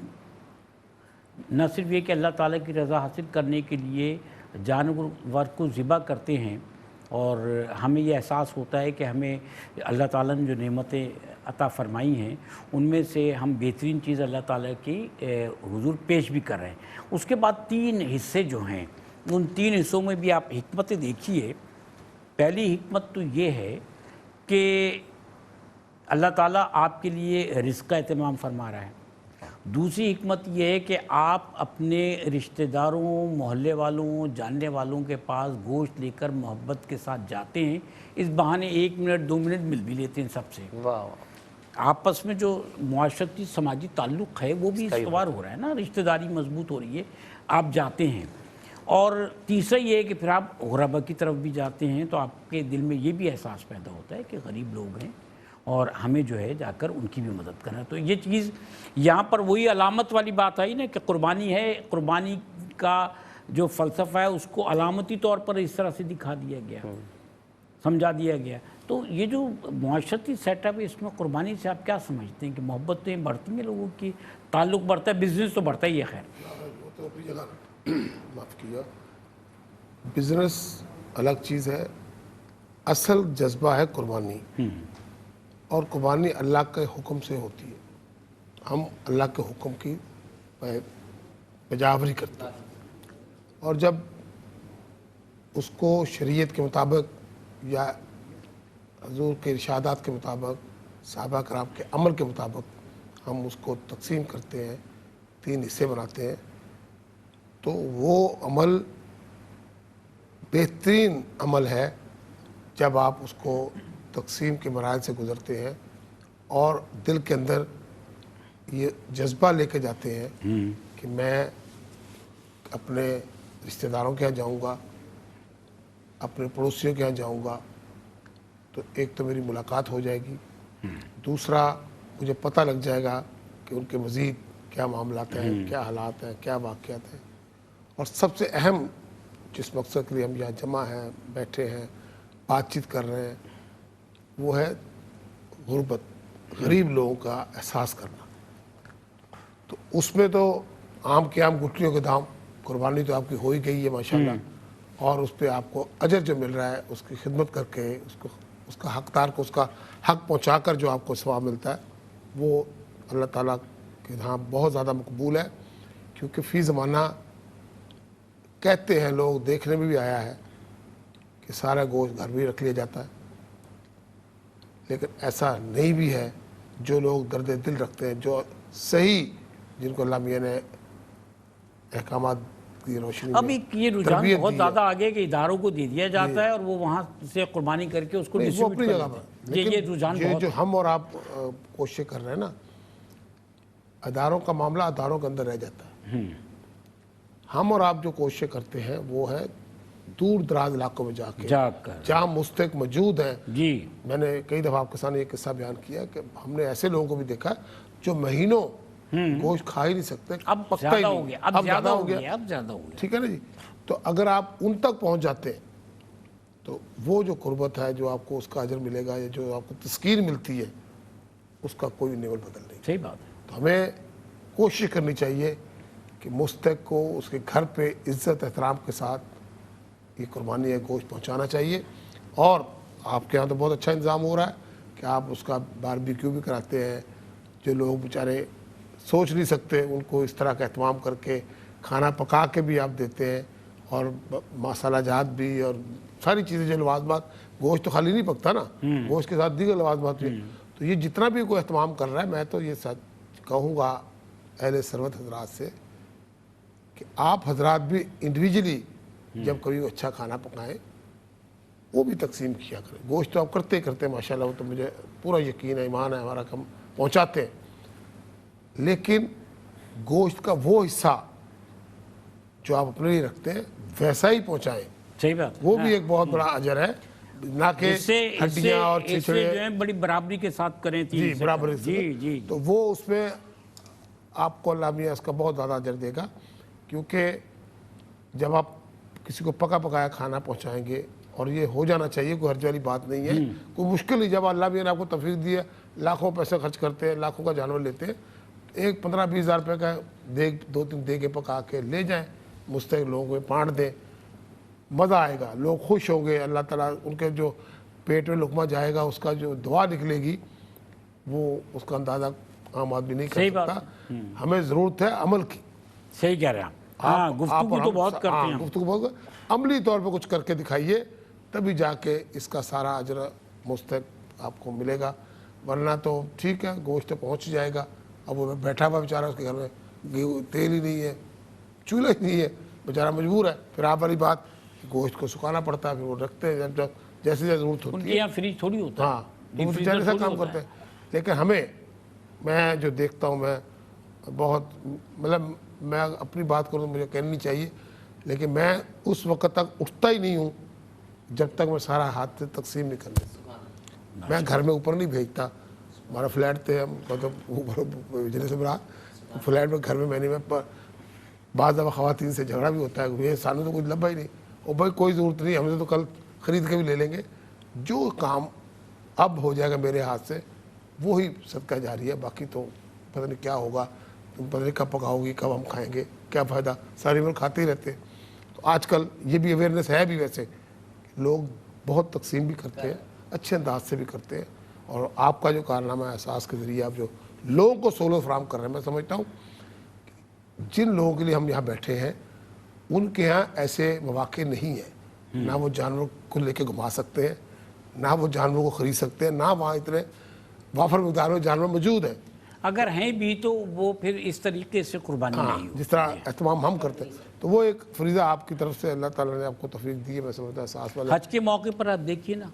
نہ صرف یہ کہ اللہ تعالیٰ کی رضا حاصل کرنے کے لیے جانور کو ذبح کرتے ہیں اور ہمیں یہ احساس ہوتا ہے کہ ہمیں اللہ تعالیٰ نے جو نعمتیں عطا فرمائی ہیں ان میں سے ہم بہترین چیز اللہ تعالیٰ کی حضور پیش بھی کر رہے ہیں. اس کے بعد 3 حصے جو ہیں ان 3 حصوں میں بھی آپ حکمتیں دیکھیے. پہلی حکمت تو یہ ہے کہ اللہ تعالیٰ آپ کے لیے رزق کا اہتمام فرما رہا ہے. دوسری حکمت یہ ہے کہ آپ اپنے رشتہ داروں، محلے والوں، جاننے والوں کے پاس گوشت لے کر محبت کے ساتھ جاتے ہیں. اس بہانے 1 منٹ 2 منٹ مل بھی لیتے ہیں سب سے. آپس میں جو معاشرتی سماجی تعلق ہے وہ بھی استوار ہو رہا ہے نا، رشتہ داری مضبوط ہو رہی ہے، آپ جاتے ہیں. اور تیسرا یہ ہے کہ پھر آپ غربا کی طرف بھی جاتے ہیں تو آپ کے دل میں یہ بھی احساس پیدا ہوتا ہے کہ غریب لوگ ہیں اور ہمیں جو ہے جا کر ان کی بھی مدد کرنا. تو یہ چیز یہاں پر وہی علامت والی بات آئی نا کہ قربانی ہے، قربانی کا جو فلسفہ ہے اس کو علامتی طور پر اس طرح سے دکھا دیا گیا، سمجھا دیا گیا. تو یہ جو معاشرتی سیٹ اپ ہے اس میں قربانی سے آپ کیا سمجھتے ہیں کہ محبتیں بڑھتی ہیں لوگوں کی، تعلق بڑھتا ہے، بزنس تو بڑھتا ہی ہے. خیر معاف کیا، بزنس الگ چیز ہے، اصل جذبہ ہے قربانی. اور قربانی اللہ کے حکم سے ہوتی ہے. ہم اللہ کے حکم کی بجاوری کرتے ہیں اور جب اس کو شریعت کے مطابق یا حضور کے ارشادات کے مطابق، صحابہ کرام کے عمل کے مطابق ہم اس کو تقسیم کرتے ہیں، 3 حصے بناتے ہیں تو وہ عمل بہترین عمل ہے जब आप उसको तकसीम के मराहल से गुज़रते हैं और दिल के अंदर ये जज्बा लेके जाते हैं कि मैं अपने रिश्तेदारों के यहाँ जाऊँगा, अपने पड़ोसियों के यहाँ जाऊँगा, तो एक तो मेरी मुलाकात हो जाएगी, दूसरा मुझे पता लग जाएगा कि उनके मज़ीद क्या मामलात हैं, क्या हालात हैं, क्या वाक़यात हैं, और सबसे अहम जिस मकसद के लिए हम यहाँ जमा हैं, बैठे हैं, बातचीत कर रहे हैं, वो है गुर्बत, गरीब लोगों का एहसास करना। तो उसमें तो आम के आम गुठलियों के दाम, कुर्बानी तो आपकी हो ही गई है माशाल्लाह, और उस पर आपको अजर जो मिल रहा है उसकी खिदमत करके उसको उसका हकदार को उसका हक पहुँचा जो आपको सवाब मिलता है, वो अल्लाह ताला के यहाँ बहुत ज़्यादा मकबूल है। क्योंकि फ़ी ज़माना कहते हैं लोग, देखने में भी आया है कि सारा गोश्त घर में रख लिया जाता है, लेकिन ऐसा नहीं भी है। जो लोग दर्द दिल रखते हैं, जो सही, जिनको अल्लाह मियां ने अहकामात की रोशनी अब में ये रुझान तरबियत बहुत दी है। ज़्यादा आगे के इदारों को दे दिया जाता है और वो वहाँ से कुर्बानी करके उसको नहीं, वो डिस्ट्रीब्यूट अपनी कर जगह देते पर, हैं। ये रुझान ये बहुत जो हम और आप कोशिश कर रहे हैं ना, अदारों का मामला अदारों के अंदर रह जाता है। हम और आप जो कोशिश करते हैं वो है दूर दराज इलाकों में जाके, जाकर जहाँ मुस्तक मौजूद हैं। जी मैंने कई दफ़ा आपके सामने ये किस्सा बयान किया कि हमने ऐसे लोगों को भी देखा है जो महीनों गोश्त खा ही नहीं सकते, अब पकता ही ज़्यादा हो नहीं। गया, अब ज़्यादा हो गया, अब ज़्यादा हो गया। ठीक है ना जी। तो अगर आप उन तक पहुंच जाते हैं तो वो जो कुर्बत है, जो आपको उसका अजर मिलेगा या जो आपको तस्कीर मिलती है, उसका कोई नेवल बदल नहीं। सही बात है। तो हमें कोशिश करनी चाहिए कि मुस्तक को उसके घर पे इज़्ज़त एहतराम के साथ ये कुर्बानी या गोश्त पहुंचाना चाहिए। और आपके यहाँ तो बहुत अच्छा इंतज़ाम हो रहा है कि आप उसका बारबेक्यू भी कराते हैं। जो लोग बेचारे सोच नहीं सकते, उनको इस तरह का एहतमाम करके खाना पका के भी आप देते हैं, और मसाला जात भी और सारी चीज़ें जो लवाजमात, गोश्त तो खाली नहीं पकता ना, गोश्त के साथ दीगर लवाजमात भी। तो ये जितना भी कोई एहतमाम कर रहा है, मैं तो ये सच कहूँगा अहले सरवत हजरात से कि आप हजरात भी इंडिविजुअली जब कभी अच्छा खाना पकाएं, वो भी तकसीम किया करें। गोश्त तो आप करते ही करते हैं माशाल्लाह, वो तो मुझे पूरा यकीन है, ईमान है हमारा, कम पहुँचाते हैं, लेकिन गोश्त का वो हिस्सा जो आप अपने लिए रखते हैं वैसा ही पहुँचाएं, सही बात। वो भी एक बहुत बड़ा अजर है, ना कि हड्डियाँ और इससे छिछड़े। जो है बड़ी बराबरी के साथ करें। जी बराबर जी जी। तो वो उसमें आपको अल्लाह मियां इसका बहुत ज़्यादा अजर देगा। क्योंकि जब आप किसी को पका पकाया खाना पहुंचाएंगे, और ये हो जाना चाहिए, कोई हर्ज वाली बात नहीं है, कोई मुश्किल नहीं। जब अल्लाह मियां ने आपको तौफीक दी है, लाखों पैसे खर्च करते हैं, लाखों का जानवर लेते हैं, एक 15-20 हज़ार रुपये का देग 2-3 देगे पका के ले जाएं, मुस्तहिक लोगों को बांट दें, मज़ा आएगा, लोग खुश होंगे। अल्लाह ताला उनके जो पेट में लुकमा जाएगा, उसका जो दुआ निकलेगी, वो उसका अंदाज़ा आम आदमी नहीं कर सकता। हमें ज़रूरत है अमल की। सही कह रहे हैं आप। हाँ, गुफ्तगू तो बहुत करते हैं हम। गुफ्तगू बहुत, अमली तौर पे कुछ करके दिखाइए, तभी जाके इसका सारा अजर मुस्तक आपको मिलेगा। वरना तो ठीक है, गोश्त पहुंच जाएगा, अब वो बैठा हुआ बेचारा, उसके घर में तेल ही नहीं है, चूल्हा ही नहीं है, बेचारा मजबूर है। फिर आप वाली बात, गोश्त को सुखाना पड़ता है, फिर वो रखते हैं जब जब जैसे जैसे ज़रूरत होती उनके है। यहाँ फ्रिज थोड़ी होता है। हाँ, वो बेचारे ऐसा काम करते हैं। लेकिन हमें, मैं जो देखता हूँ, मैं बहुत, मतलब मैं अपनी बात करूँ तो मुझे कहनी चाहिए, लेकिन मैं उस वक्त तक उठता ही नहीं हूँ जब तक मैं सारा हाथ से तकसीम नहीं कर लेता। मैं घर में ऊपर नहीं भेजता। हमारा फ्लैट थे, हम मतलब ऊपर भेजने से बड़ा फ्लैट में, घर में मैंने मैं बाद दफ़ा ख़वातीन से झगड़ा भी होता है, ये सानू तो कुछ लब्भा ही नहीं, और भाई कोई ज़रूरत नहीं, हमसे तो कल ख़रीद के भी ले लेंगे। जो काम अब हो जाएगा मेरे हाथ से, वो ही सदका जारी है। बाकी तो पता नहीं क्या होगा, तुम पता नहीं कब पकाओगी, कब हम खाएंगे, क्या फ़ायदा, सारी उम्र खाते ही रहते। तो आजकल ये भी अवेयरनेस है भी, वैसे लोग बहुत तकसीम भी करते हैं, अच्छे अंदाज से भी करते हैं। और आपका जो कारनामा है, एहसास के ज़रिए आप जो लोगों को सहूलत फराहम कर रहे हैं, मैं समझता हूँ जिन लोगों के लिए हम यहाँ बैठे हैं, उनके यहाँ ऐसे मौके नहीं है। ना वो जानवर को लेके घुमा सकते हैं, ना वो जानवर को ख़रीद सकते हैं, ना वहाँ इतने वाफर मकदार में जानवर मौजूद है। अगर हैं भी तो वो फिर इस तरीके से कुर्बानी नहीं हाँ, होगी। जिस तरह एहतमाम हम करते हैं। तो वो एक फरीज़ा आपकी तरफ से अल्लाह ताला ने आपको तौफीक दी है, मैं समझता हूँ सास वाले। हज के मौके पर आप देखिए ना,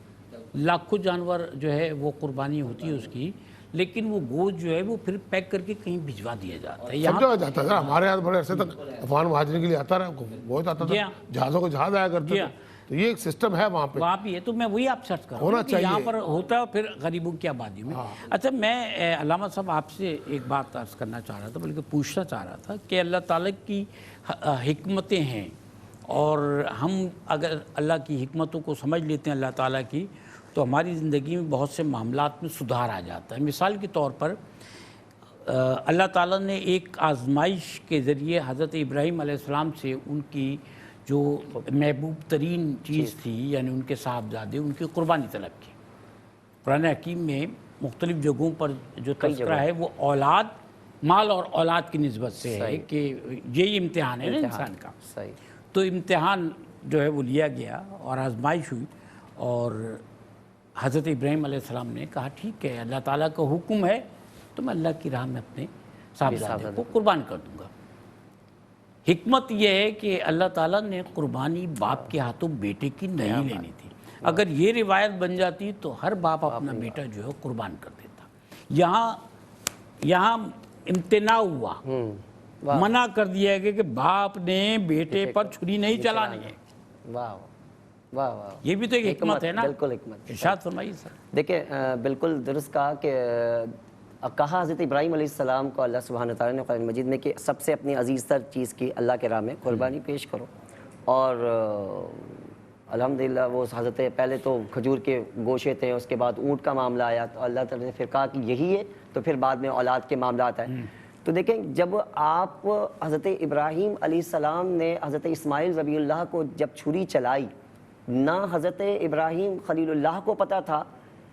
लाखों जानवर जो है वो कुर्बानी होती है उसकी, लेकिन वो गोश्त जो है वो फिर पैक करके कहीं भिजवा दिया जाता है। सब यहाँ जगह जाता था, हमारे यहाँ बड़े अरसे तक अफगान महाजरीन के लिए आता रहा, बहुत आता जी था, हाँ। जहाज़ों को जहाज़ आया करते जी थे। हाँ। तो ये एक सिस्टम है वहाँ पे। वहाँ भी है, तो मैं वही आप सर्च कर रहा होना हूँ कि यहाँ चाहिए। पर होता है फिर गरीबों की आबादी में। अच्छा, मैं अल्लामा साहब आपसे एक बात अर्ज़ करना चाह रहा था, बल्कि पूछना चाह रहा था कि अल्लाह ताला की हिकमतें हैं, और हम अगर अल्लाह की हिकमतों को समझ लेते हैं अल्लाह ताला की, तो हमारी ज़िंदगी में बहुत से मामलात में सुधार आ जाता है। मिसाल के तौर पर अल्लाह ताला ने एक आजमाइश के ज़रिए हज़रत इब्राहीम अलैहिस्सलाम से उनकी जो महबूब तरीन चीज़ थी, यानी उनके साहबजादे, उनकी कुर्बानी तलब की। कुरान हकीम में मुख्तलिफ़ जगहों पर जो तज़किरा है वो औलाद, माल और औलाद की निस्बत से है कि यही इम्तिहान है ना इंसान का। सही। तो इम्तिहान जो है वो लिया गया और आजमाइश हुई, और हज़रत इब्राहीम अलैहिस्सलाम ने कहा ठीक है, अल्लाह ताला का हुक्म है तो मैं अल्लाह की राह में अपने साहबजादे को कुर्बान कर दूंगा। हिकमत यह है कि अल्लाह ताला ने कुर्बानी बाप के हाथों बेटे की नहीं लेनी थी। अगर ये रिवायत बन जाती तो हर बाप अपना बेटा जो है कुर्बान कर देता। यहाँ इम्तना हुआ, मना कर दिया गया कि बाप ने बेटे पर छुरी नहीं चलानी है। वाह वाह वाह, ये भी तो एक हिकमत है ना। बिल्कुल हिकमत। इरशाद फरमाइए सर। देखिए बिल्कुल दुरुस्त कहा कि कहा हज़रत इब्राहीम अलैहिस्सलाम को अल्लाह सुब्हानहू व तआला ने कुरान मजीद में कि सबसे अपनी अजीज़ तर चीज़ की अल्लाह के राह में कुर्बानी पेश करो। और अल्हम्दुलिल्लाह वो हज़रत पहले तो खजूर के गोशे थे, उसके बाद ऊँट का मामला आया, तो अल्लाह ताला ने फिर कहा कि यही है, तो फिर बाद में औलाद के मामलात आए। तो देखें, जब आप हज़रत इब्राहीम अलैहिस्सलाम ने हज़रत इस्माइल ज़बीहुल्लाह को जब छुरी चलाई, ना हज़रत इब्राहीम खलीलुल्लाह को पता था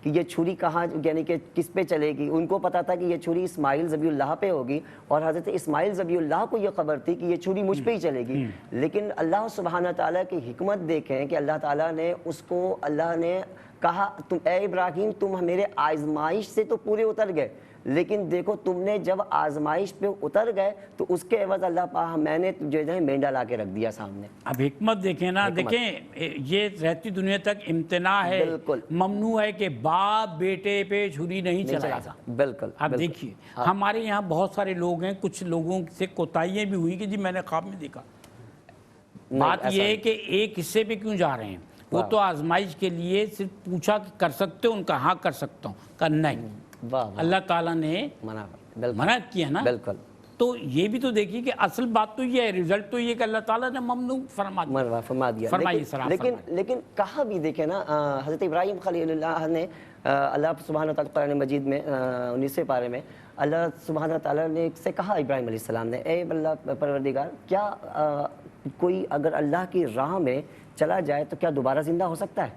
कि ये छुरी कहाँ, यानी कि किस पे चलेगी। उनको पता था कि ये छुरी इस्माइल ज़बीहुल्लाह पे होगी, और हज़रत इस्माइल ज़बीहुल्लाह को ये खबर थी कि ये छुरी मुझ पे ही चलेगी। लेकिन अल्लाह सुब्हानहू ताला की हिकमत देखें कि अल्लाह ताला ने उसको, अल्लाह ने कहा तुम ए इब्राहीम तुम मेरे आजमाइश से तो पूरे उतर गए, लेकिन देखो तुमने जब आजमाइश पे उतर गए तो उसके एवज अल्लाह पाक मैंने जो है मेंढा ला के रख दिया सामने। अब हिकमत देखें ना, देखें ये रहती दुनिया तक इम्तना है, बिल्कुल ममनू है कि बाप बेटे पे छुरी नहीं चलाएगा। बिल्कुल। अब देखिए हमारे यहाँ बहुत सारे लोग हैं, कुछ लोगों से कोताहियाँ भी हुई कि जी मैंने ख्वाब में देखा। बात यह है कि एक हिस्से पे क्यों जा रहे हैं, वो तो आजमाइश के लिए सिर्फ पूछा कि कर सकते हो, उनका हाँ कर सकता हूँ, का नहीं। अल्लाह ताला ने मना किया ना। बिल्कुल। तो ये भी तो देखिए कि असल बात तो ये है, रिजल्ट तो ये कि अल्लाह ताला ने ममनू फरमा दिया। लेकिन कहा भी देखे ना, हज़रत इब्राहीम खलीलुल्लाह ने अल्लाह सुब्हानहू व तआला कुरान मजीद में 19वें पारे में अल्लाह सुब्हानहू व तआला ने से कहा इब्राहीम अलैहिस्सलाम ने, ए अल्लाह परवरदिगार, क्या कोई अगर अल्लाह की राह में चला जाए तो क्या दोबारा जिंदा हो सकता है?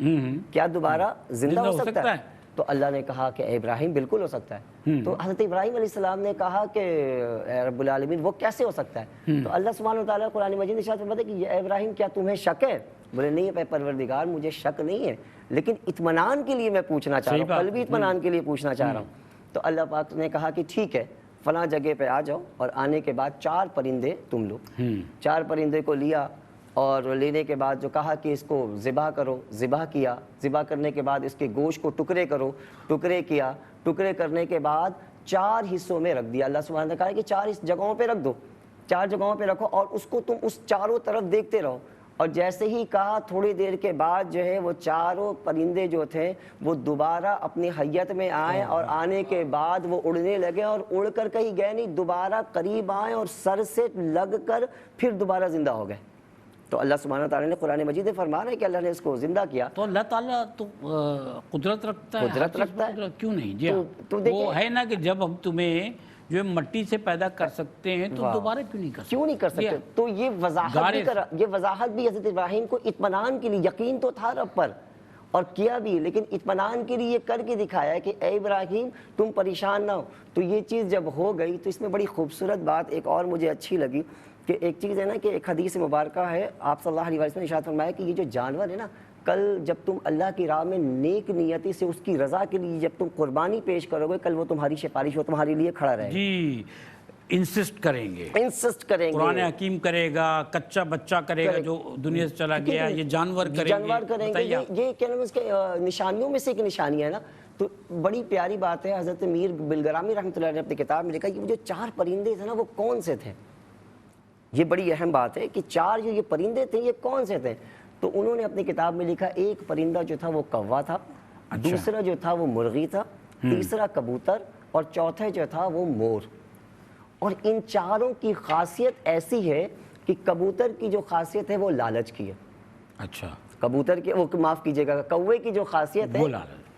क्या दोबारा जिंदा हो सकता है? तो अल्लाह ने कहा कि इब्राहिम बिल्कुल हो सकता है। तो हज़रत इब्राहीम अलैहिस्सलाम ने कहा कि रब्बुल आलमीन वो कैसे हो सकता है? तो अल्लाह सुब्हानहू व तआला कुरान मजीद में इरशाद फरमाता है कि इब्राहीम क्या तुम्हें शक है? बोले नहीं परवरदिगार मुझे शक नहीं है, लेकिन इत्मीनान के लिए मैं पूछना चाह रहा हूँ, कल्बी इत्मीनान के लिए पूछना चाह रहा हूँ। तो अल्लाह पाक ने कहा कि ठीक है, फलां जगह पे आ जाओ, और आने के बाद 4 परिंदे तुम लो। 4 परिंदे को लिया, और लेने के बाद जो कहा कि इसको ज़िबा करो, ज़िबा किया। ज़िबा करने के बाद इसके गोश्त को टुकड़े करो, टुकड़े किया। टुकड़े करने के बाद 4 हिस्सों में रख दिया। अल्लाह सुब्हानहू ने कहा कि 4 जगहों पे रख दो, 4 जगहों पे रखो, और उसको तुम उस चारों तरफ देखते रहो। और जैसे ही कहा, थोड़ी देर के बाद जो है वो चारों परिंदे जो थे वो दोबारा अपनी हैयत में आए, और आने के बाद वो उड़ने लगे, और उड़ कर कहीं गए नहीं, दोबारा करीब आए और सर से लग कर फिर दोबारा जिंदा हो गए। तो अल्लाह सुब्हानहू व तआला ने कुरान मजीद में फरमा रहा है कि अल्लाह ने इसको जिंदा किया। तो अल्लाह ताला तो कुदरत रखता है, कुदरत रखता है, क्यों नहीं जी? तो वो है ना कि जब हम तुम्हें जो मट्टी से पैदा कर सकते हैं तो दोबारा क्यों नहीं कर सकते? तो ये वजाहत भी हज़रत इब्राहीम को इत्मीनान के लिए, यकीन तो था रब पर और किया भी, लेकिन इत्मीनान के लिए करके दिखाया कि ए इब्राहीम तुम परेशान ना हो। तो ये चीज़ जब हो गई तो इसमें बड़ी खूबसूरत बात एक और मुझे अच्छी लगी कि एक चीज़ है ना कि एक हदीस मुबारक है, आप सल्लल्लाहु अलैहि वसल्लम ने इरशाद फरमाया कि ये जो जानवर है ना, कल जब तुम अल्लाह की राह में नेक नियति से उसकी रज़ा के लिए जब तुम कुर्बानी पेश करोगे, कल वो तुम्हारी सिफारिश, वो तुम्हारे लिए खड़ा रहेगा। जी انسسٹ کریں گے، انسسٹ کریں گے، قرآن حکیم کرے گا، کچا بچہ کرے گا جو دنیا سے چلا گیا، یہ جانور کریں گے، جانور کریں گے، بتائیے آپ۔ یہ کیا نام ہے اس کے نشانیوں میں سے ایک نشانی ہے نا۔ تو بڑی پیاری بات ہے، حضرت میر بلگرامی رحمۃ اللہ علیہ نے اپنی کتاب میں لکھا کہ وہ جو 4 پرندے تھے نا وہ کون سے تھے، یہ بڑی اہم بات ہے کہ 4 جو یہ پرندے تھے یہ کون سے تھے۔ تو انہوں نے اپنی کتاب میں لکھا ایک پرندہ جو تھا وہ کوا تھا، دوسرا جو تھا وہ مرغی تھا، تیسرا کبوتر، اور چوتھا جو تھا وہ مور۔ اور ان 4 کی خاصیت ایسی ہے کہ کبوتر کی جو خاصیت ہے وہ لالچ کی ہے، اچھا، کبوتر کی وہ معاف کیجیے گا، کوے کی جو خاصیت ہے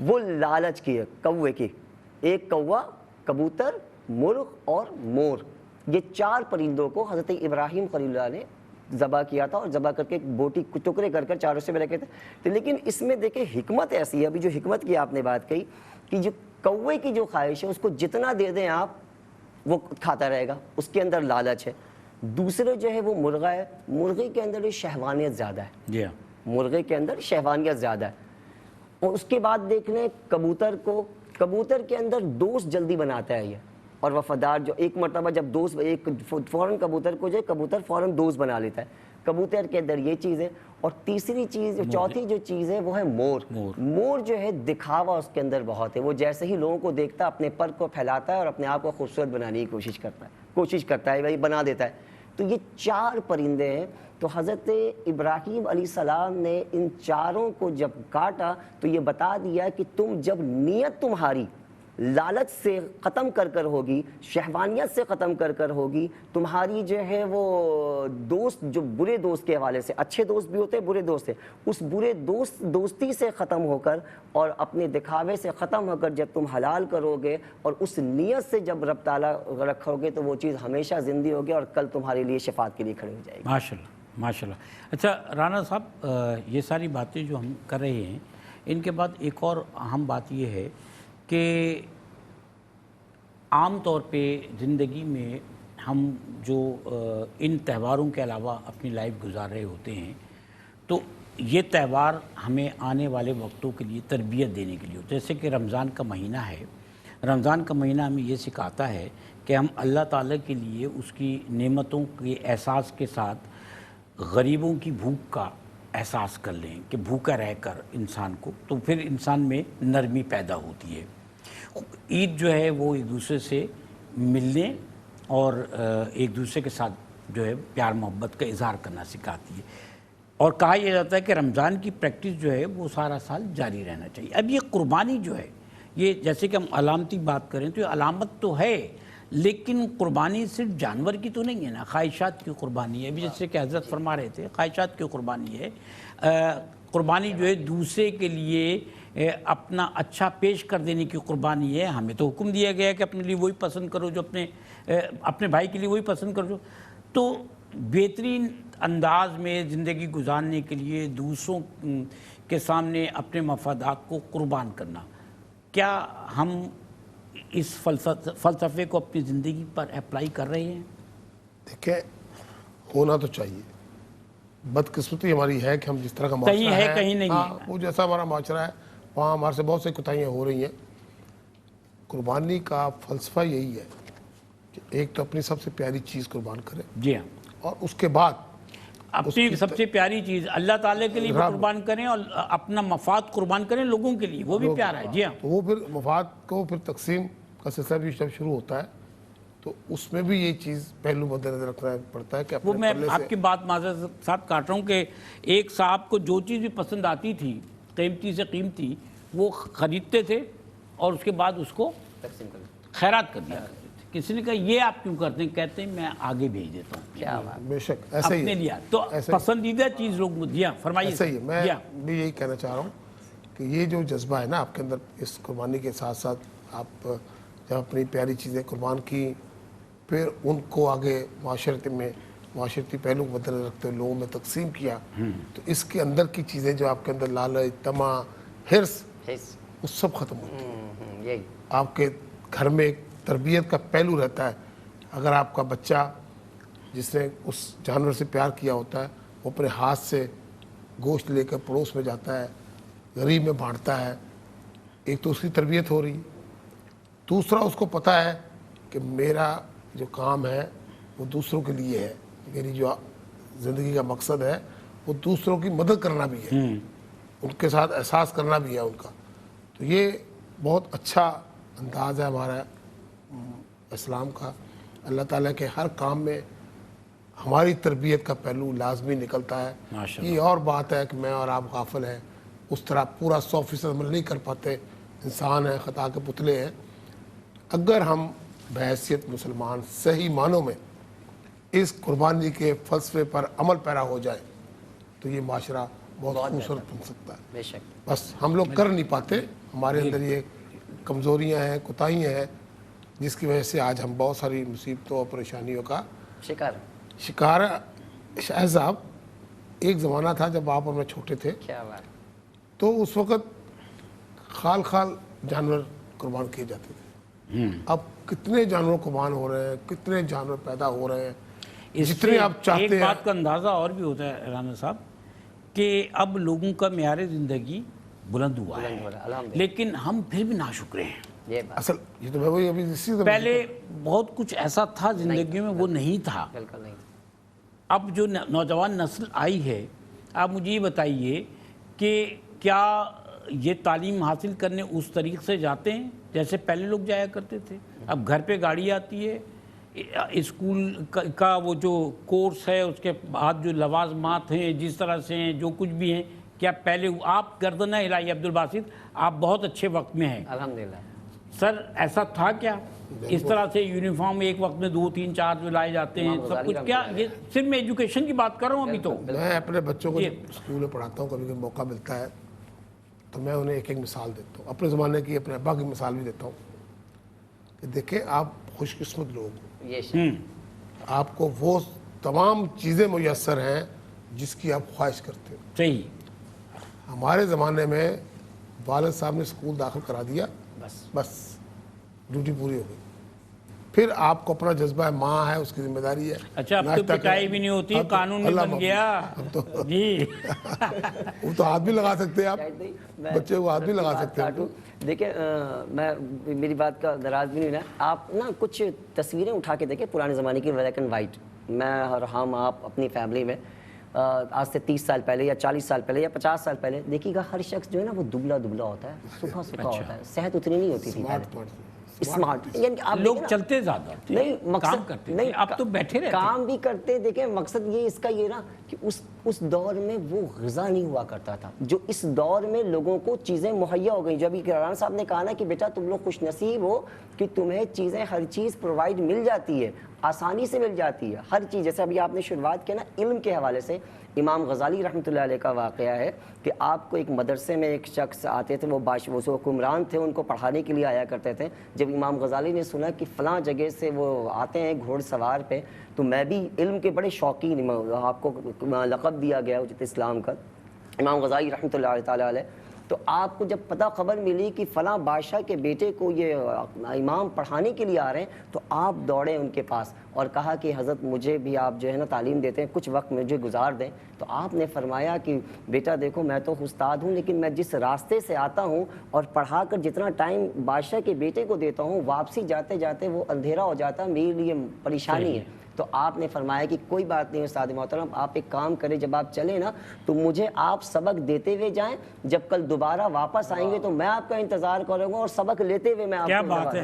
وہ لالچ کی ہے، کوے کی۔ ایک کوا، کبوتر، مرغ اور مور، یہ 4 پرندوں کو حضرت ابراہیم خلیل اللہ نے ذبح کیا تھا، اور ذبح کر کے بوٹی ٹکڑے کر کر 4 سے میں رکھے تھے۔ لیکن اس میں دیکھیں حکمت ایسی ہے، ابھی جو حکمت کی آپ نے بات کہی کہ جو کوے کی جو خواہش ہے اس کو جتنا دے دیں آپ وہ کھاتا رہے گا، اس کے اندر لالچ ہے۔ دوسرے جو ہے وہ مرغا ہے، مرغی کے اندر شہوانیت زیادہ ہے، جی ہاں، مرغے کے اندر شہوانیت زیادہ ہے۔ اور اس کے بعد دیکھ لیں کبوتر کو، کبوتر کے اندر دوست جلدی بناتا ہے یہ، اور وفادار، جو ایک مرتبہ جب دوست ایک فوراً کبوتر کو جو ہے کبوتر فوراً دوست بنا لیتا ہے، کبوتر کے اندر یہ چیز ہے۔ اور تیسری چیز، چوتھی جو چیز ہے وہ ہے مور۔ مور جو ہے دکھاوا اس کے اندر بہت ہے، وہ جیسے ہی لوگوں کو دیکھتا ہے اپنے پر کو پھیلاتا ہے اور اپنے آپ کو خوبصورت بنانے کی کوشش کرتا ہے بھائی بنا دیتا ہے۔ تو یہ 4 پرندے ہیں۔ تو حضرت ابراہیم علیہ السلام نے ان 4 کو جب کاٹا تو یہ بتا دیا کہ تم جب نیت تمہاری لالچ سے ختم کر ہوگی، شہوانیت سے ختم کر ہوگی، تمہاری جو ہے وہ دوست، جو برے دوست کے حوالے سے، اچھے دوست بھی ہوتے ہیں برے دوست ہیں، اس برے دوستی سے ختم ہو کر اور اپنے دکھاوے سے ختم ہو کر جب تم حلال کرو گے اور اس نیت سے جب رب تعالیٰ رکھو گے تو وہ چیز ہمیشہ زندہ ہوگی اور کل تمہارے لیے شفاعت کے لیے کھڑی ہو جائے گی۔ ماشاءاللہ ماشاءاللہ۔ اچھا رانا صاحب، یہ ساری باتیں جو ہم کر رہے ہیں ان کے بعد ایک اور اہم بات یہ ہے کہ عام طور پہ زندگی میں ہم جو ان تہواروں کے علاوہ اپنی لائف گزار رہے ہوتے ہیں تو یہ تہوار ہمیں آنے والے وقتوں کے لیے تربیت دینے کے لیے ہوتا ہے۔ جیسے کہ رمضان کا مہینہ ہے، رمضان کا مہینہ ہمیں یہ سکھاتا ہے کہ ہم اللہ تعالیٰ کے لیے اس کی نعمتوں کے احساس کے ساتھ غریبوں کی بھوک کا احساس کر لیں کہ بھوکا رہ کر انسان کو، تو پھر انسان میں نرمی پیدا ہوتی ہے۔ عید جو ہے وہ ایک دوسرے سے ملنے اور ایک دوسرے کے ساتھ جو ہے پیار محبت کا اظہار کرنا سکھاتی ہے، اور کہا یہ جاتا ہے کہ رمضان کی پریکٹس جو ہے وہ سارا سال جاری رہنا چاہیے۔ اب یہ قربانی جو ہے، یہ جیسے کہ ہم علامتی بات کریں تو یہ علامت تو ہے، لیکن قربانی صرف جانور کی تو نہیں ہے نا، خواہشات کی قربانی ہے۔ ابھی جیسے کہ حضرت فرما رہے تھے خواہشات کی قربانی ہے، قربانی جو ہے دوسرے کے لیے اپنا اچھا پیش کر دینے کی قربانی ہے۔ ہمیں تو حکم دیا گیا ہے کہ اپنے لیے وہی پسند کرو جو اپنے بھائی کے لیے وہی پسند کرو۔ تو بہترین انداز میں زندگی گزارنے کے لیے دوسروں کے سامنے اپنے مفادات کو قربان کرنا، کیا ہم اس فلسفے کو اپنی زندگی پر اپلائی کر رہے ہیں؟ دیکھیں، ہونا تو چاہیے۔ بدقسمتی ہماری ہے کہ ہم جس طرح کا معاشرہ کہیں ہے کہیں نہیں ہے، وہ جیسا ہمارا معاشرہ ہے وہاں ہمارے سے بہت سی کوتاہیاں ہو رہی ہیں۔ قربانی کا فلسفہ یہی ہے کہ ایک تو اپنی سب سے پیاری چیز قربان کرے، جی ہاں، اور اس کے بعد اپنی سب سے پیاری چیز اللہ تعالیٰ کے لیے بھی قربان کریں اور اپنا مفاد قربان کریں لوگوں کے لیے، وہ بھی پیارا ہے۔ جی ہاں، تو وہ پھر مفاد کو پھر تقسیم کا سلسلہ بھی جب شروع ہوتا ہے تو اس میں بھی یہ چیز پہلو مد نظر رکھنا پڑتا ہے کہ وہ اپنے میں پلے آپ سے کی بات معذرت صاحب کاٹ رہا ہوں کہ ایک صاحب کو جو چیز بھی پسند آتی تھی قیمتی سے قیمتی وہ خریدتے تھے اور اس کے بعد اس کو خیرات کر دیا کرتے تھے۔ کسی نے کہا یہ آپ کیوں کرتے ہیں؟ کہتے ہیں میں آگے بھیج دیتا ہوں، کیا بات، بے شک ایسا ہی اپنے ہے، لیے تو پسندیدہ چیز لوگ دیا فرمائیے۔ ایسا ہی ہے۔ میں جی ہاں، بھی یہی کہنا چاہ رہا ہوں کہ یہ جو جذبہ ہے نا آپ کے اندر، اس قربانی کے ساتھ ساتھ آپ جب اپنی پیاری چیزیں قربان کی پھر ان کو آگے معاشرتی پہلو کو بدل رکھتے ہوئے لوگوں میں تقسیم کیا، تو اس کے اندر کی چیزیں جو آپ کے اندر لالچ، طمع، حرص، وہ سب ختم ہوتی ہیں۔ یہی آپ کے گھر میں ایک تربیت کا پہلو رہتا ہے۔ اگر آپ کا بچہ جس نے اس جانور سے پیار کیا ہوتا ہے وہ اپنے ہاتھ سے گوشت لے کر پڑوس میں جاتا ہے، غریب میں بانٹتا ہے، ایک تو اس کی تربیت ہو رہی ہے، دوسرا اس کو پتہ ہے کہ میرا जो काम है वो दूसरों के लिए है, मेरी जो ज़िंदगी का मकसद है वो दूसरों की मदद करना भी है, उनके साथ एहसास करना भी है उनका। तो ये बहुत अच्छा अंदाज़ है हमारा इस्लाम का। अल्लाह ताला के हर काम में हमारी तरबियत का पहलू लाजमी निकलता है। माशाअल्लाह। ये और बात है कि मैं और आप गाफिल हैं, उस तरह पूरा 100% अमल नहीं कर पाते, इंसान है, ख़ता के पुतले हैं। अगर हम बहैसियत मुसलमान सही मानों में इस कुर्बानी के फ़लसफ़े पर अमल पैरा हो जाए तो ये माशरा बहुत खूबसूरत बन सकता है। बेशक। बस हम लोग कर नहीं पाते, हमारे अंदर ये कमज़ोरियाँ हैं, कोताहियाँ हैं, जिसकी वजह से आज हम बहुत सारी मुसीबतों और परेशानियों का शिकार है। शाह साहब, एक ज़माना था जब आप और मैं छोटे थे, क्या बात। तो उस वक़्त खाल खाल जानवर कुर्बान किए जाते थे। अब कितने जानवर कुर्बान हो रहे हैं, कितने जानवर पैदा हो रहे हैं, जितने आप चाहते एक हैं। बात का अंदाज़ा और भी होता है राना साहब कि अब लोगों का मेयार ज़िंदगी बुलंद हुआ है, अल्हम्दुलिल्लाह। लेकिन हम फिर भी नाशुक्र हैं। ये बात असल ये तो मैं वही अभी इसी से पहले बहुत कुछ ऐसा था ज़िंदगी में, वो नहीं था। बिल्कुल नहीं। अब जो नौजवान नस्ल आई है, आप मुझे ये बताइए कि क्या ये तालीम हासिल करने उस तरीके से जाते हैं जैसे पहले लोग जाया करते थे? अब घर पे गाड़ी आती है, स्कूल का वो जो कोर्स है, उसके बाद जो लवाजमात हैं जिस तरह से हैं, जो कुछ भी हैं, क्या पहले आप गर्दन हिलाई अब्दुल बासित, आप बहुत अच्छे वक्त में हैं अल्हम्दुलिल्लाह। सर, ऐसा था क्या? इस तरह से यूनिफॉर्म एक वक्त में 2, 3, 4 जो लाए जाते हैं सब कुछ? क्या ये सिर्फ मैं एजुकेशन की बात कर रहा हूँ अभी तो। मैं अपने बच्चों को जब स्कूल में पढ़ाता हूँ, कभी कभी मौका मिलता है तो मैं उन्हें एक एक मिसाल देता हूँ, अपने ज़माने की, अपने अब्बा की मिसाल भी देता हूँ कि देखें आप खुशकिस्मत लोग हो, ये आपको वो तमाम चीज़ें मुयस्सर हैं जिसकी आप ख्वाहिश करते हो। सही। हमारे ज़माने में वालिद साहब ने स्कूल दाखिल करा दिया, बस ड्यूटी पूरी हो गई। फिर आपको अपना जज्बा है, माँ है, उसकी जिम्मेदारी है। अच्छा, अब तो नाश्ता पिटाई करें। भी नहीं होती, अब तो कानून भी अल्लाह बन माफ़ गया अब तो जी। वो तो हाथ भी लगा सकते हैं आप, बच्चे को हाथ भी लगा सकते हैं। देखिए मैं मेरी बात का नाराज भी नहीं ना, आप ना कुछ तस्वीरें उठा के देखें पुराने ज़माने की, ब्लैक एंड वाइट। मैं और हम आप अपनी फैमिली में आज से 30 साल पहले या 40 साल पहले या 50 साल पहले देखिएगा, हर शख्स जो है ना वो दुबला दुबला होता है, सूखा सूखा होता है, सेहत उतनी नहीं होती थी पहले। स्मार्ट यानी आप लोग चलते ज्यादा थे, नहीं मकसद काम करते थे, नहीं, अब तो बैठे रहते काम भी करते। देखें मकसद ये इसका ये ना कि उस दौर में वो ग़िज़ा नहीं हुआ करता था जो इस दौर में लोगों को चीज़ें मुहैया हो गई। जो अभी राना साहब ने कहा ना कि बेटा तुम लोग खुशनसीब हो कि तुम्हें चीज़ें, हर चीज़ प्रोवाइड मिल जाती है, आसानी से मिल जाती है हर चीज़। जैसे अभी आपने शुरुआत किया ना इल्म के हवाले से, इमाम गज़ाली रहमतुल्लाह अलैह का वाक़या है कि आपको एक मदरसे में एक शख्स आते थे, वो हुक्मरान थे, उनको पढ़ाने के लिए आया करते थे। जब इमाम गज़ाली ने सुना कि फ़लाँ जगह से वो आते हैं घोड़सवार पे, तो मैं भी इल्म के बड़े शौकीन, आपको लक़ब दिया गया उजत इस्लाम का, इमाम गज़ाली रहमतुल्लाह ताला अलैह। तो आपको जब पता खबर मिली कि फ़लाँ बादशाह के बेटे को ये इमाम पढ़ाने के लिए आ रहे हैं, तो आप दौड़े उनके पास और कहा कि हज़रत मुझे भी आप जो है ना तालीम देते हैं, कुछ वक्त मुझे गुजार दें। तो आपने फरमाया कि बेटा देखो मैं तो उस्ताद हूँ, लेकिन मैं जिस रास्ते से आता हूँ और पढ़ा कर जितना टाइम बादशाह के बेटे को देता हूँ, वापसी जाते जाते वो अंधेरा हो जाता, मेरे लिए परेशानी है। तो आपने फरमाया कि कोई बात नहीं उस्ताद मोहतरम, आप एक काम करें, जब आप चले ना तो मुझे आप सबक देते हुए जाएं, जब कल दोबारा वापस आएंगे तो मैं आपका इंतज़ार करूँगा और सबक लेते हुए मैं आपको। क्या बात है।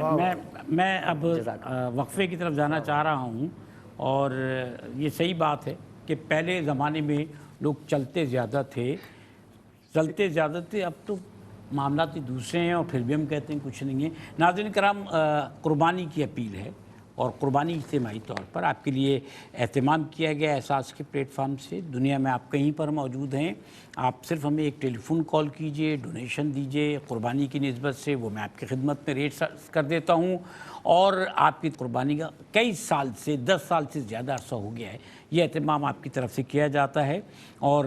मैं अब वक्फे की तरफ जाना चाह रहा हूँ, और ये सही बात है कि पहले ज़माने में लोग चलते ज़्यादा थे, अब तो मामला ही दूसरे हैं और फिर भी हम कहते हैं कुछ नहीं है। नाज़रीन कराम, कुर्बानी की अपील है और कुर्बानी इज्तिमाई तौर पर आपके लिए एहतमाम किया गया एहसास के प्लेटफार्म से। दुनिया में आप कहीं पर मौजूद हैं, आप सिर्फ हमें एक टेलीफोन कॉल कीजिए, डोनेशन दीजिए कुर्बानी की निस्बत से, वो मैं आपकी खिदमत में रेट कर देता हूँ। और आपकी कुर्बानी का कई साल से 10 साल से ज़्यादा अरसा हो गया है, ये एहतमाम आपकी तरफ से किया जाता है। और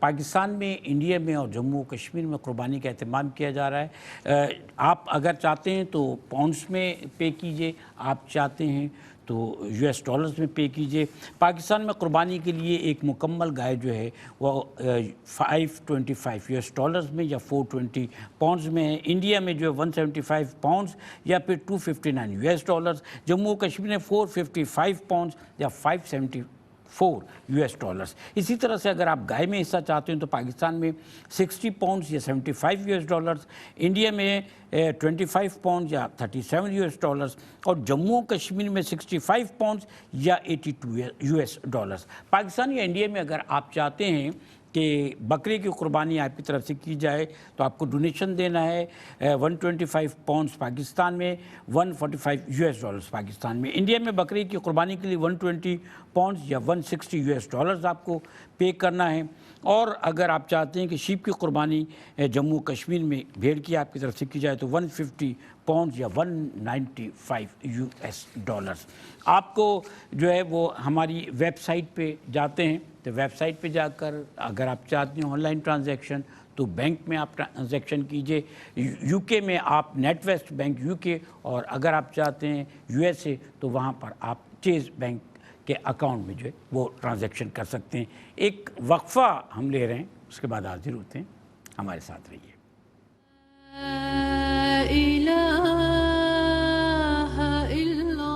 पाकिस्तान में, इंडिया में और जम्मू कश्मीर में कुर्बानी का एहतमाम किया जा रहा है। आप अगर चाहते हैं तो पाउंड्स में पे कीजिए, आप चाहते हैं तो US डॉलर्स में पे कीजिए। पाकिस्तान में कुर्बानी के लिए एक मुकम्मल गाय जो है वो 525 US डॉलर्स में या 420 पाउंड्स में है। इंडिया में जो है 175 पाउंड्स या फिर 259 US डॉलर्स। जम्मू कश्मीर में 455 पाउंड्स या 574 US डॉलर्स। इसी तरह से अगर आप गाय में हिस्सा चाहते हैं तो पाकिस्तान में 60 पाउंड्स या 75 US डॉलर्स, इंडिया में 25 पाउंड या 37 US डॉलर्स और जम्मू कश्मीर में 65 पाउंड्स या 82 US डॉलर्स। पाकिस्तान या इंडिया में अगर आप चाहते हैं कि बकरे की कुर्बानी आपकी तरफ से की जाए तो आपको डोनेशन देना है 125 पाउंड्स पाकिस्तान में, 145 US डॉलर्स पाकिस्तान में। इंडिया में बकरे की कुर्बानी के लिए 120 पाउंड्स या 160 US डॉलर्स आपको पे करना है। और अगर आप चाहते हैं कि शीप की कुर्बानी जम्मू कश्मीर में भेड़ की आपकी तरफ से की जाए तो 150 पाउंड या 195 US डॉलर्स। आपको जो है वो हमारी वेबसाइट पे जाते हैं तो वेबसाइट पे जाकर अगर आप चाहते हैं ऑनलाइन ट्रांजैक्शन तो बैंक में आप ट्रांजैक्शन कीजिए। यूके में आप नेटवेस्ट बैंक यूके, और अगर आप चाहते हैं USA तो वहाँ पर आप चेज़ बैंक के अकाउंट में जो है वो ट्रांजैक्शन कर सकते हैं। एक वक्फा हम ले रहे हैं, उसके बाद हाजिर होते हैं। हमारे साथ रहिए।